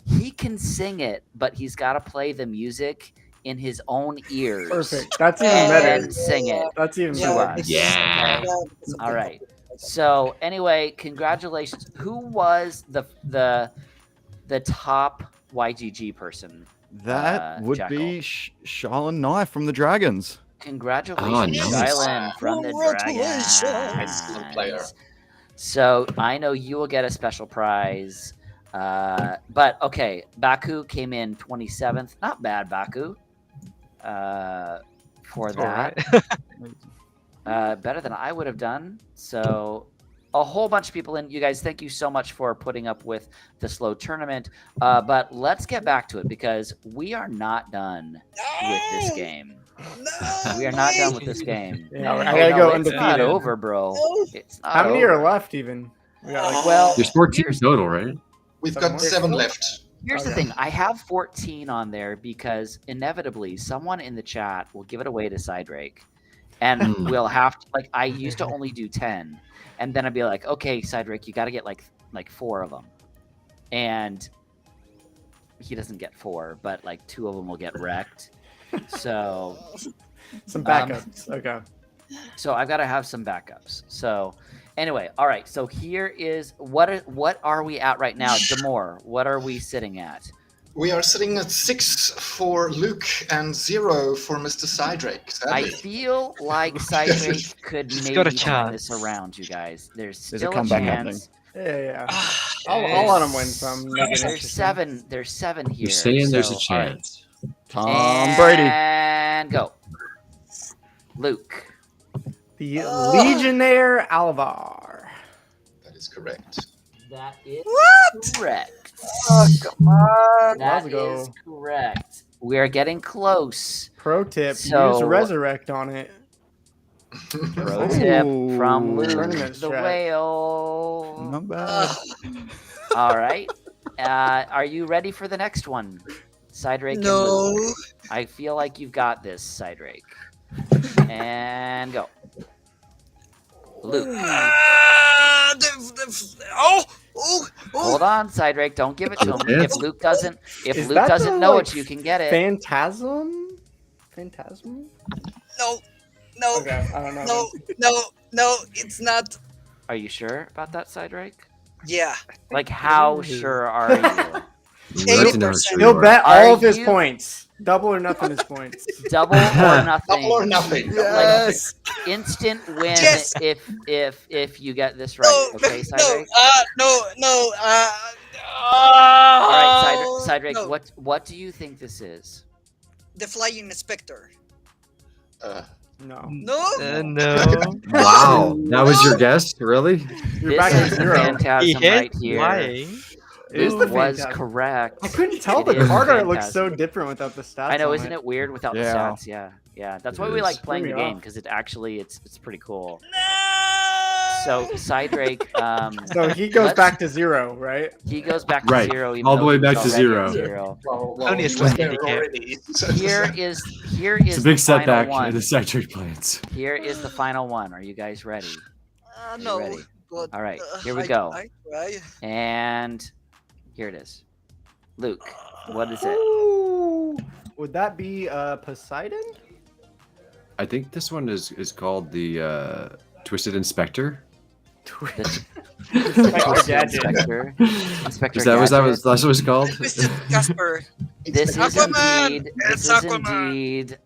he can sing it, but he's got to play the music in his own ears. Perfect. That's even And better. then sing it. That's even Yeah. better. Yeah. All right. So anyway, congratulations. Who was the top YGG person? That would Jackal. be Charlene Knife from the Dragons. Congratulations, Oh, nice. Rylan from the Congratulations. Dragons. Excellent player. So I know you will get a special prize. But okay, Baku came in 27th. Not bad, Baku. For that. Better than I would have done. So a whole bunch of people in. You guys, thank you so much for putting up with the slow tournament. But let's get back to it because we are not done with this game. We are not done with this game. Yeah, I Oh, gotta no, go it's not undefeated. over, bro. It's not How many over. are left even? We got like, Well, There's 14 total, right? We've got 7 left. here's the Okay. thing. I have 14 on there because inevitably someone in the chat will give it away to Cydrake. And Hmm. we'll have to, like, I used to only do 10. And then I'd be like, okay, Cydrake, you got to get like 4 of them. And he doesn't get 4, but like 2 of them will get wrecked. So some backups. Okay. so I've got to have some backups. So anyway, all right. So here is what are we at right now? Demore, what are we sitting at? We are sitting at 6 for Luke and 0 for Mr. Cydrake. I Sadly. feel like Cydrake could He's maybe got a turn chance. this around, you guys. There's There's still a comeback chance. Yeah. I'll let him win some. Make it There's interesting. 7 here. You're saying there's a So, all right. chance. Tom Brady. And go. Luke. The Legionnaire Alvar. That is correct. That is What? correct. Oh, come on. That Let's go. is correct. We are getting close. Pro tip: So- use Resurrect on it. Pro tip from Ooh. Luke Tournament the strat. whale. Not bad. All right. Are you ready for the next one? Cydrake and No. Luke. I feel like you've got this, Cydrake. And go. Luke. Oh. Hold on, Cydrake. Don't give it to him. Yeah. If Luke doesn't Is that the, know like, it, you can get it. Phantasm. No. Okay, I don't know. No. It's not. Are you sure about that, Cydrake? Yeah. Like, how sure are you? We'd like to know how 80%. sure He'll you are. bet Are all of his you- points. Double or nothing his points. Double or nothing. Double or nothing. Yes. Instant win Yes. if you get this right. Okay, Cydrake. No. All right, Cydrake. No. What do you think this is? The Flying Spectre. No. No. No. Wow, that was your guess? Really? You're This back is to the zero. Phantasm right here. Flying. It is Luke the was Phantasm. correct. I couldn't tell It the is card art looks so Phantasm. different without the stats. I know, on isn't it weird without the Yeah. stats? Yeah. That's It why we is. like playing the Threw me game off. because it's pretty cool. No. So Cydrake, So he goes let's- back to 0, right? he goes back to Right. 0. Even All the though way he was back to already at 0. Only a he slight was there handicap. already. Here is It's a big the final setback one. in the Cydrake plans. Here is the final one. Are you guys ready? No. ready? But, All right, here we I go. try. And here it is. Luke, what is it? Ooh. Would that be Poseidon? I think this one is called the Twisted Inspector. The Inspector Gadget. Inspector. Inspector Is that what Gadget. that's what it's called? Mr. Casper. This is Aquaman! indeed. It's This is Aquaman! indeed.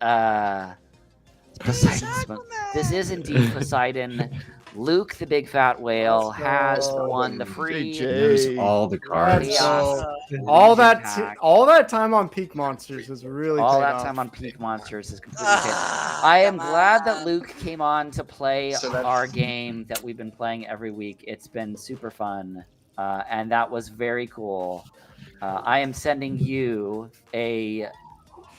Poseidon's. This is indeed Poseidon. Luke, the big fat whale, Let's has go. won the free There's all the cards. Chaos All Legion that pack. all that time on Peak Monsters was really All paid that off. time on Peak Monsters is completely paid. I am glad that Luke came on to play So that's- our game that we've been playing every week. It's been super fun, and that was very cool. I am sending you a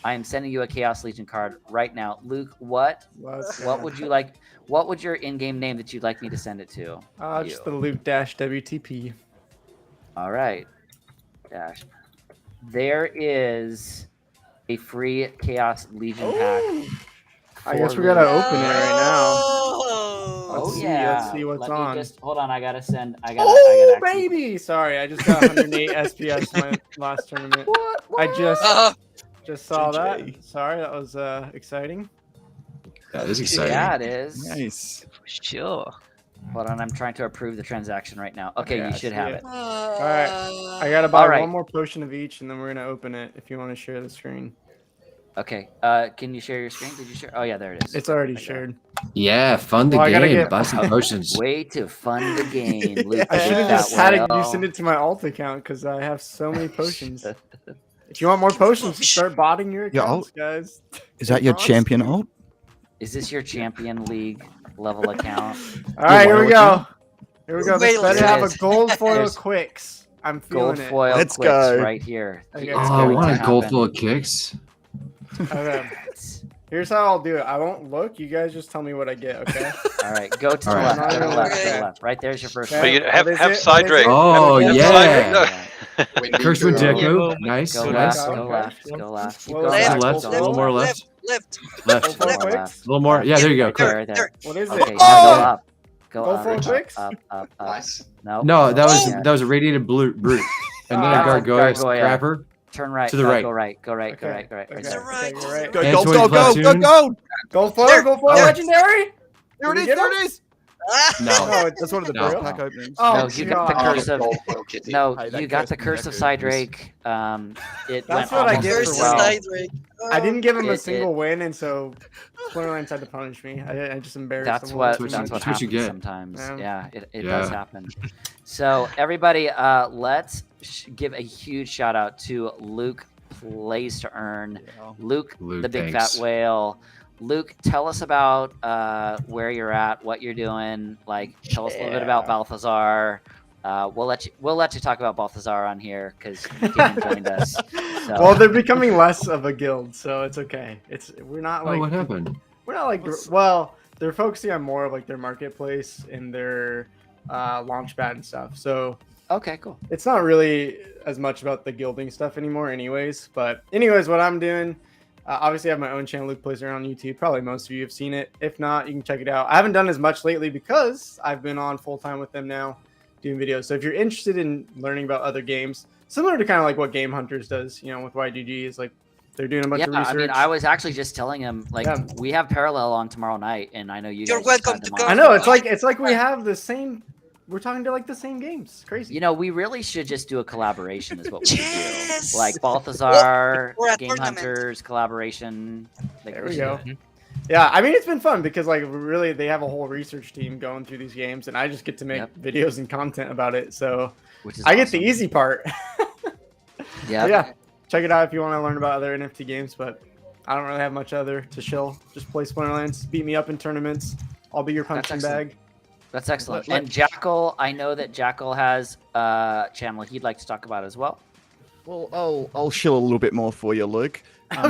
Chaos Legion card right now, Luke. What would you like? What would your in-game name that you'd like me to send it to? Just the Luke-WTP. All right. Dash. There is a free Chaos Legion pack. I guess we for gotta Luke. open it right now. Oh Let's see, yeah. let's see what's Let me on. just hold on. I gotta send. I Oh gotta actually- baby! Sorry, I just got 108 SPS my last tournament. I just saw that. Sorry, that was exciting. That is exciting. Yeah, it is. Nice. For sure. Hold on, I'm trying to approve the transaction right now. Okay, Yeah, you I should see have it. it. All right, I gotta buy All right. one more potion of each, and then we're gonna open it. If you want to share the screen, Okay. Can you share your screen? Did you share? Oh yeah, there it is. it's already Okay. shared. Yeah, fund the Well, I gotta game. get- Buy some potions. Way to fund the game, Luke. I should have That just had it. way. You send it to my alt account because I have so many potions. If you want more potions, start botting your Yeah, accounts, guys. Is that your Bronze? champion ult? Is this your Champion League level account? All right, here we go. Here we go. Wait, This better there have it a is. gold foil There's Quicks. I'm feeling Gold it. foil Let's quicks go. right here. Okay. It's Oh, Oh, I going want to a gold happen. full of kicks. Okay. Here's how I'll do it. I won't look. You guys just tell me what I get, okay? All right, go to All the right. left. Go to the left. Okay. Go to the left. Right there's your first Okay. But one. you have What is have it? What is Cydrake. it? Oh, Have yeah. Cydrake. When we Curse with do- Deku. Nice. Go nice. left. Go Okay. left. Go left. Keep Well, going left, back. left, Go a little more left. Left. Left. Gold foil More Quicks? left. A little more. Yeah, there you go. Right Quick. there, right there. What is Okay, it? now Oh! go up. Go Gold up, foil up, Quicks? up, up. Nice. No. No, that was Yeah. that was a radiated brute. And then Ah, a gargoyle gargoyle. grabber. Turn right. To the right. Go right. Go right. Go Okay. right. Go right. Right Okay. there. Right. Okay, you're right. Go, And gold, Toy gold, gold, Platoon. gold, gold! Gold foil, There. gold foil, There. legendary. There it Did we is, get there them? it is! No. No, That's one of the No. bro pack openings. Oh, No, you got the God. curse of. Gold foil kitty. No, Hey, that you got the curse curse of of Jackal. Cydrake. It That's went what I almost get as for well. winning. Cydrake. I didn't give him a It- single win, and so Splinterlands had to punish me. I just embarrassed That's him. what what that's you- what that's what you happens get. sometimes. Yeah. Yeah, it does Yeah. happen. So everybody, let's give a huge shout out to Luke Plays to Earn, Luke, Luke, the big thanks. fat whale. Luke, tell us about where you're at, what you're doing. Like, tell us a little bit about Balthazar. We'll let you talk about Balthazar on here because you came and joined us. So. Well, they're becoming less of a guild, so it's okay. We're not Oh, like what happened? we're not like well, they're focusing on more of like their marketplace and their launchpad and stuff. So Okay, cool. it's not really as much about the guilding stuff anymore, anyways. But anyways, what I'm doing. Obviously, I have my own channel, Luke Plays Around on YouTube. Probably most of you have seen it. If not, you can check it out. I haven't done as much lately because I've been on full time with them now, doing videos. So if you're interested in learning about other games, similar to kind of like what GameHunters does, with YGG, is like they're doing a bunch of research. I mean, I was actually just telling him like Yeah. we have Parallel on tomorrow night, and I know you. You're guys just welcome had to them come. on. I know it's like we have the same. We're talking to like the same games. It's crazy. You know, we really should just do a collaboration. Is what we should Yes! do. Like Balthazar, Or a Game tournament. Hunters collaboration. Like, There we should go. do it. Yeah, I mean it's been fun because like really they have a whole research team going through these games, and I just get to make Yep. videos and content about it. So Which is I get the awesome. easy part. Yeah. Yeah, check it out if you want to learn about other NFT games, but I don't really have much other to chill. Just play Splinterlands, beat me up in tournaments. I'll be your punching excellent. bag. That's excellent. Let- And Jackal, I know that Jackal has a channel he'd like to talk about as well. Well, I'll shill a little bit more for you, Luke.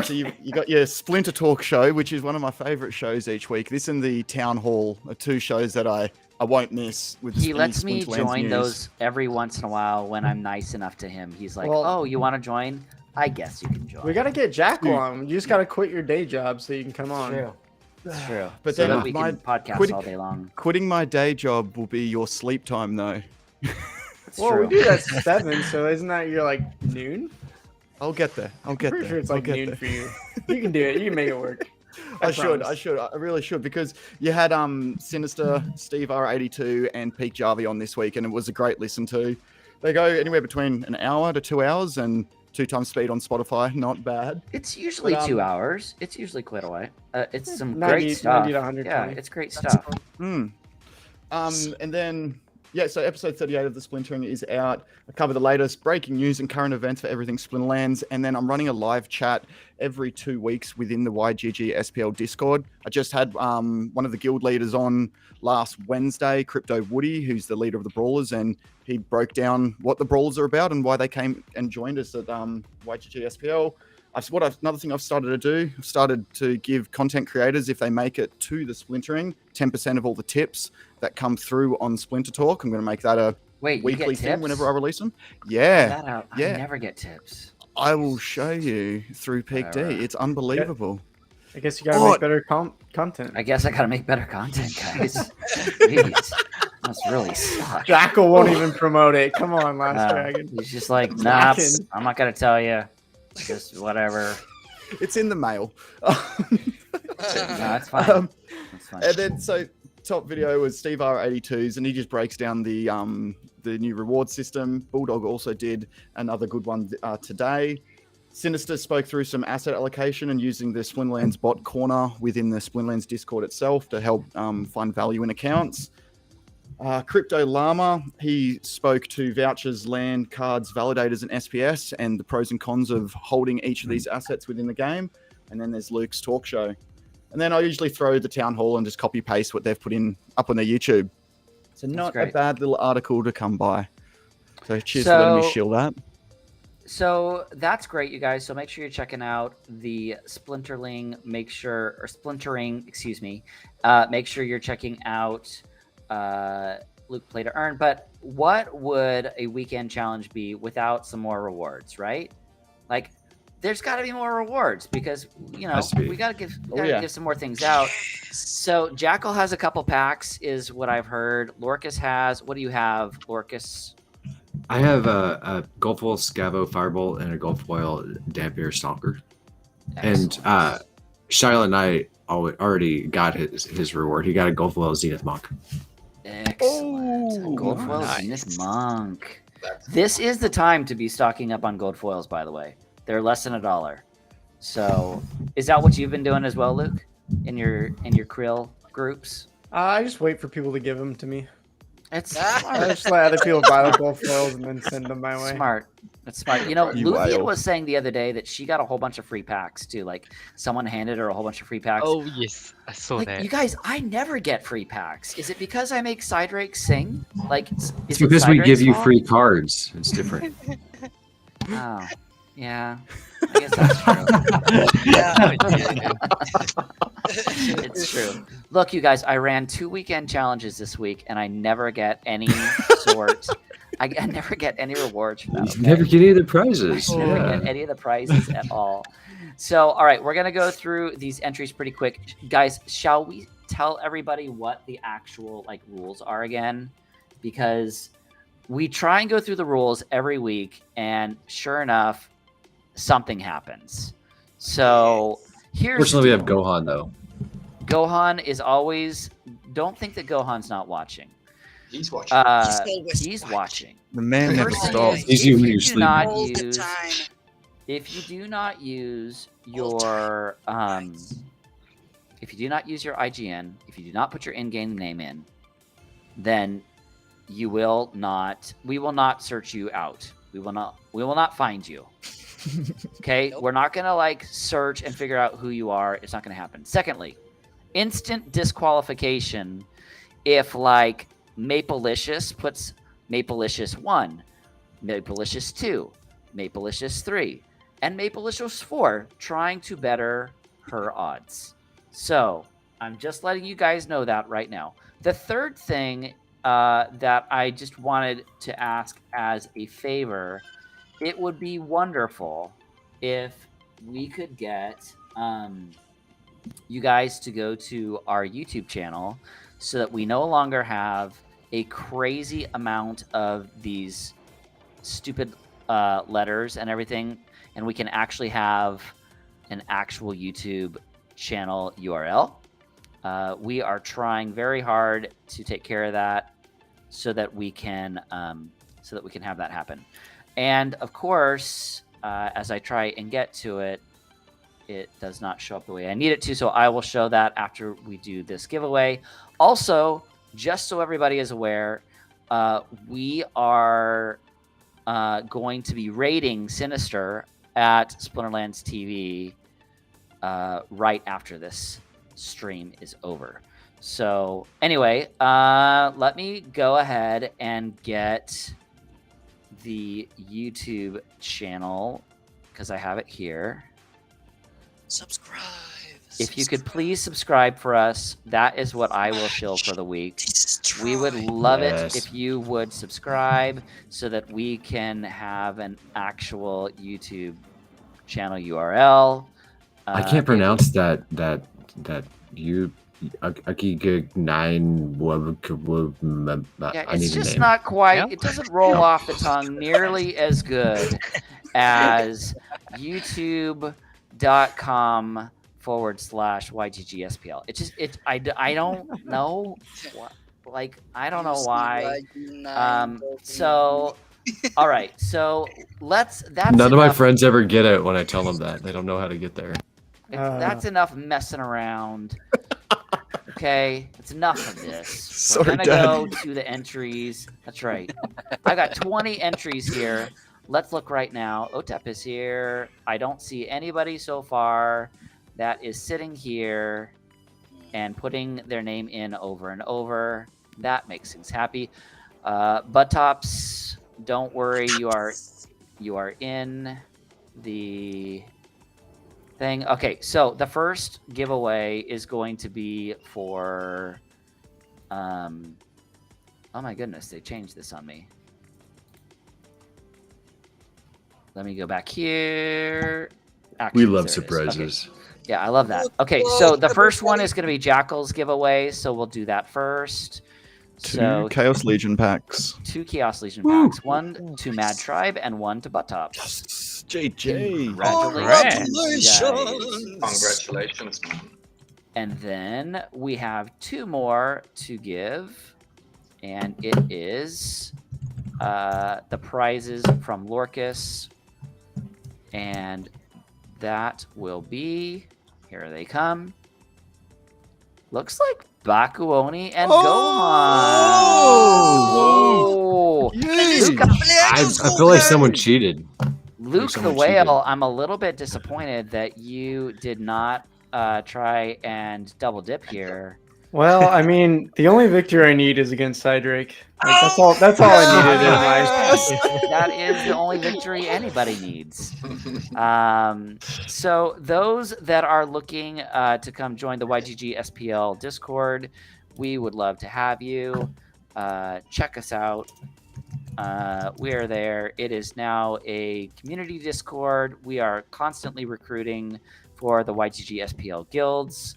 So you got your Splinter Talk show, which is one of my favorite shows each week. This and the Town Hall are two shows that I won't miss. With He any lets me Splinterlands join news. those every once in a while when I'm nice enough to him. He's like, Well- "Oh, you want to join? I guess you can join." We got to get Jackal Dude. on. You just got to quit your day job so you can come on. It's true. But So then that we my can podcast quitting- all day long. Quitting my day job will be your sleep time, though. It's Well, true. we do that 7, so isn't that your like noon? I'll get there. I'll get Pretty there. sure it's I'll like get noon there. for you. You can do it. You can make it work. I should. promise. I really should, because you had Sinister, Steve R82, and Peak Jarvie on this week, and it was a great listen to. They go anywhere between an hour to 2 hours, and 2 times speed on Spotify. Not bad. It's usually But, 2 hours. It's usually quite a while. It's some 90 great stuff. 90 to Yeah, 120. it's great stuff. Hmm. And then, yeah, so episode 38 of the Splintering is out. I cover the latest breaking news and current events for everything Splinterlands. And then I'm running a live chat every 2 weeks within the YGG SPL Discord. I just had one of the guild leaders on last Wednesday, Crypto Woody, who's the leader of the Brawlers, and he broke down what the Brawlers are about and why they came and joined us at YGG SPL. Another thing I've started to do, I've started to give content creators, if they make it to the Splintering, 10% of all the tips that come through on Splinter Talk. I'm going to make that a weekly thing whenever I release them. Yeah. I never get tips. I will show you through Peak D. It's unbelievable. I guess you gotta make better content. I guess I gotta make better content, guys. Jeez, that's really sucks. Jackal won't even promote it. Come on, LastDragon. He's just like, nah, I'm not gonna tell you. Just whatever. It's in the mail. No, that's fine. That's fine. And then, so top video was Steve R82s, and he just breaks down the new reward system. Bulldog also did another good one today. Sinister spoke through some asset allocation and using the Splinterlands bot corner within the Splinterlands Discord itself to help find value in accounts. Crypto Llama, he spoke to vouchers, land, cards, validators, and SPS, and the pros and cons of holding each of these assets within the game. And then there's Luke's talk show. And then I usually throw the town hall and just copy paste what they've put in up on their YouTube. So not a bad little article to come by. So cheers for letting me shill that. So that's great, you guys. So make sure you're checking out the Splintering. Splintering, excuse me. Make sure you're checking out Luke Play to Earn. But what would a weekend challenge be without some more rewards, right? Like, there's got to be more rewards because, you know, we got to give some more things out. So Jackal has a couple packs is what I've heard. Lorkus has. What do you have, Lorkus? I have a Gold Foil Scavo Firebolt and a Gold Foil Dampier Stalker. Excellent. And Shiloh Knight already got his reward. He got a Gold Foil Zenith Monk. Excellent. Gold Foil Zenith Monk. This is the time to be stocking up on gold foils, by the way. They're less than $1. So is that what you've been doing as well, Luke? In your Krill groups? I just wait for people to give them to me. It's smart. I just let other people buy the gold foils and then send them my way. Smart. That's smart. You know, Luthien was saying the other day that she got a whole bunch of free packs too. Like someone handed her a whole bunch of free packs. Oh yes, I saw that. You guys, I never get free packs. Is it because I make Cydrake sing? Like, it's because we give you free cards. It's different. Oh, yeah. I guess that's true. It's true. Look, you guys, I ran 2 weekend challenges this week, and I never get any sort. I never get any rewards from that. Okay? Never get any of the prizes. I never get any of the prizes at all. So, all right, we're gonna go through these entries pretty quick, guys. Shall we tell everybody what the actual rules are again? Because we try and go through the rules every week, and sure enough, something happens. So here's. Fortunately, we have Gohan though. Gohan is always. Don't think that Gohan's not watching. He's watching. He's watching. The man never stops. He's you when you're sleeping. If you do not use your if you do not use your IGN, if you do not put your in-game name in, then you will not. We will not search you out. We will not find you. Okay, we're not gonna search and figure out who you are. It's not gonna happen. Secondly, instant disqualification if Maplelicious puts Maplelicious 1, Maplelicious 2, Maplelicious 3, and Maplelicious 4 trying to better her odds. So I'm just letting you guys know that right now. The third thing that I just wanted to ask as a favor, it would be wonderful if we could get you guys to go to our YouTube channel so that we no longer have a crazy amount of these stupid letters and everything, and we can actually have an actual YouTube channel URL. We are trying very hard to take care of that so that we can have that happen. And of course, as I try and get to it, it does not show up the way I need it to. So I will show that after we do this giveaway. Also, just so everybody is aware, we are going to be rating Sinister at Splinterlands TV right after this stream is over. So anyway, let me go ahead and get the YouTube channel because I have it here. Subscribe. If you could please subscribe for us, that is what I will shill for the week. We would love it if you would subscribe so that we can have an actual YouTube channel URL. I can't pronounce that you Akigig 9. Yeah, it's just not quite. Yeah. It doesn't roll off the tongue nearly as good as youtube.com/YGGSPL. It's just I don't know like I don't know why. So all right, so that's None of my enough. friends ever get it when I tell them that. They don't know how to get there. That's enough messing around. Okay, it's enough of this. Sorry, We're gonna go to the entries. That's right. I got 20 entries here. Let's look right now. Otep is here. I don't see anybody so far that is sitting here and putting their name in over and over. That makes things happy. Buttops, don't worry. You are in the thing. Okay, so the first giveaway is going to be for oh my goodness, they changed this on me. Let me go back here. We love there it is. surprises. Okay. Yeah, I love that. Okay, so the first one is going to be Jackal's giveaway, so we'll do that first. Two Chaos Legion packs. 2 Chaos Legion packs. 1 to Mad Tribe and 1 to Buttops. JJ. Congratulations, man. And then we have 2 more to give, and it is the prizes from Lorkus, and that will be, here they come. Looks like Bakuoni and Oh! Gohan. Whoa! I feel like someone cheated. Luke the someone Whale, cheated. I'm a little bit disappointed that you did not try and double dip here. Well, I mean, the only victory I need is against Cydrake. Like, that's all. That's all I needed in my. That is the only victory anybody needs. So those that are looking to come join the YGG SPL Discord, we would love to have you. Check us out. We are there. It is now a community Discord. We are constantly recruiting for the YGG SPL guilds.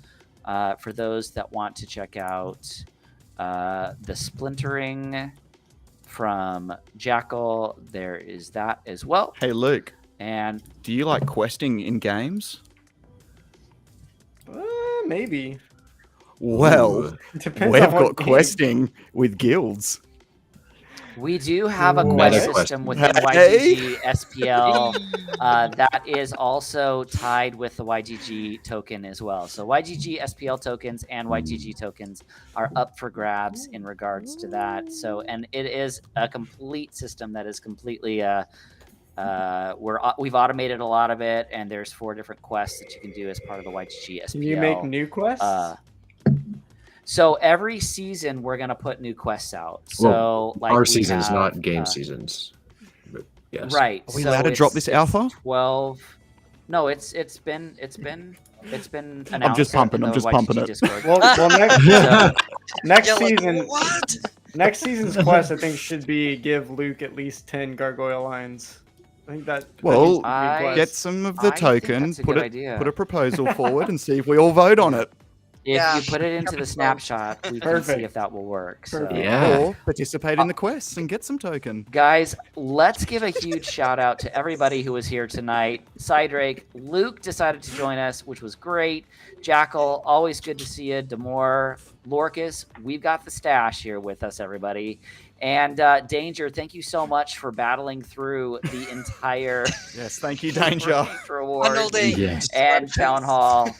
For those that want to check out the splintering from Jackal, there is that as well. Hey, Luke. And Do you like questing in games? Maybe. Well, Depends we've on what got game. questing with guilds. we do have a Ooh. quest Meta system quest. within Hey. YGG SPL that is also tied with the YGG token as well. So YGG SPL tokens and YGG tokens are up for grabs in regards to that. So, and it is a complete system that is completely we've automated a lot of it, and there's 4 different quests that you can do as part of the YGG SPL. Can you make new quests? So every season we're gonna put new quests out. So like Our we seasons, have, not game seasons. But yes. Right. Are we so allowed to drop it's- this alpha? 12. No, it's been announced. I'm just pumping, in I'm the just pumping YGG it. Discord. Well, next So, next Yeah, like, season, what? next season's quest, I think, should be give Luke at least 10 gargoyle lines. I think that. Well, needs to be I- quest. Get some of I the think token, that's a put good it, idea. put a proposal forward, and see if we all vote on it. if Yeah. you put it into the snapshot, we can see Perfect. if that will work. So. Perfect. Yeah. Or participate in the quests and get some token. Guys, let's give a huge shout out to everybody who was here tonight. Cydrake, Luke decided to join us, which was great. Jackal, always good to see you. Demore, Lorkus, we've got the stash here with us, everybody. And Danger, thank you so much for battling through the entire Yes, thank you, Danger. reward On all day. Yes. and Town Hall.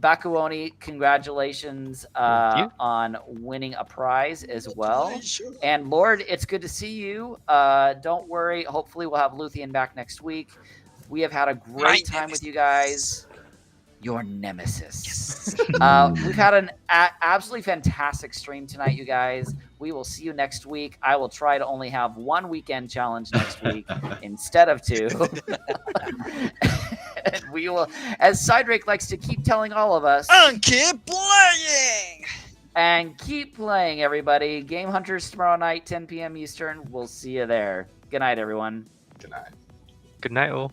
Bakuoni, congratulations you. on winning a prize as well. Congratulations. And Lord, it's good to see you. Don't worry. Hopefully, we'll have Luthien back next week. We have had a great time with you guys. Your nemesis. We've had an absolutely fantastic stream tonight, you guys. We will see you next week. I will try to only have one weekend challenge next week instead of 2. And we will, as Cydrake likes to keep telling all of us, And keep playing. and keep playing, everybody. Game Hunters tomorrow night, 10 p.m. Eastern. We'll see you there. Good night, everyone. Good night. Good night, all.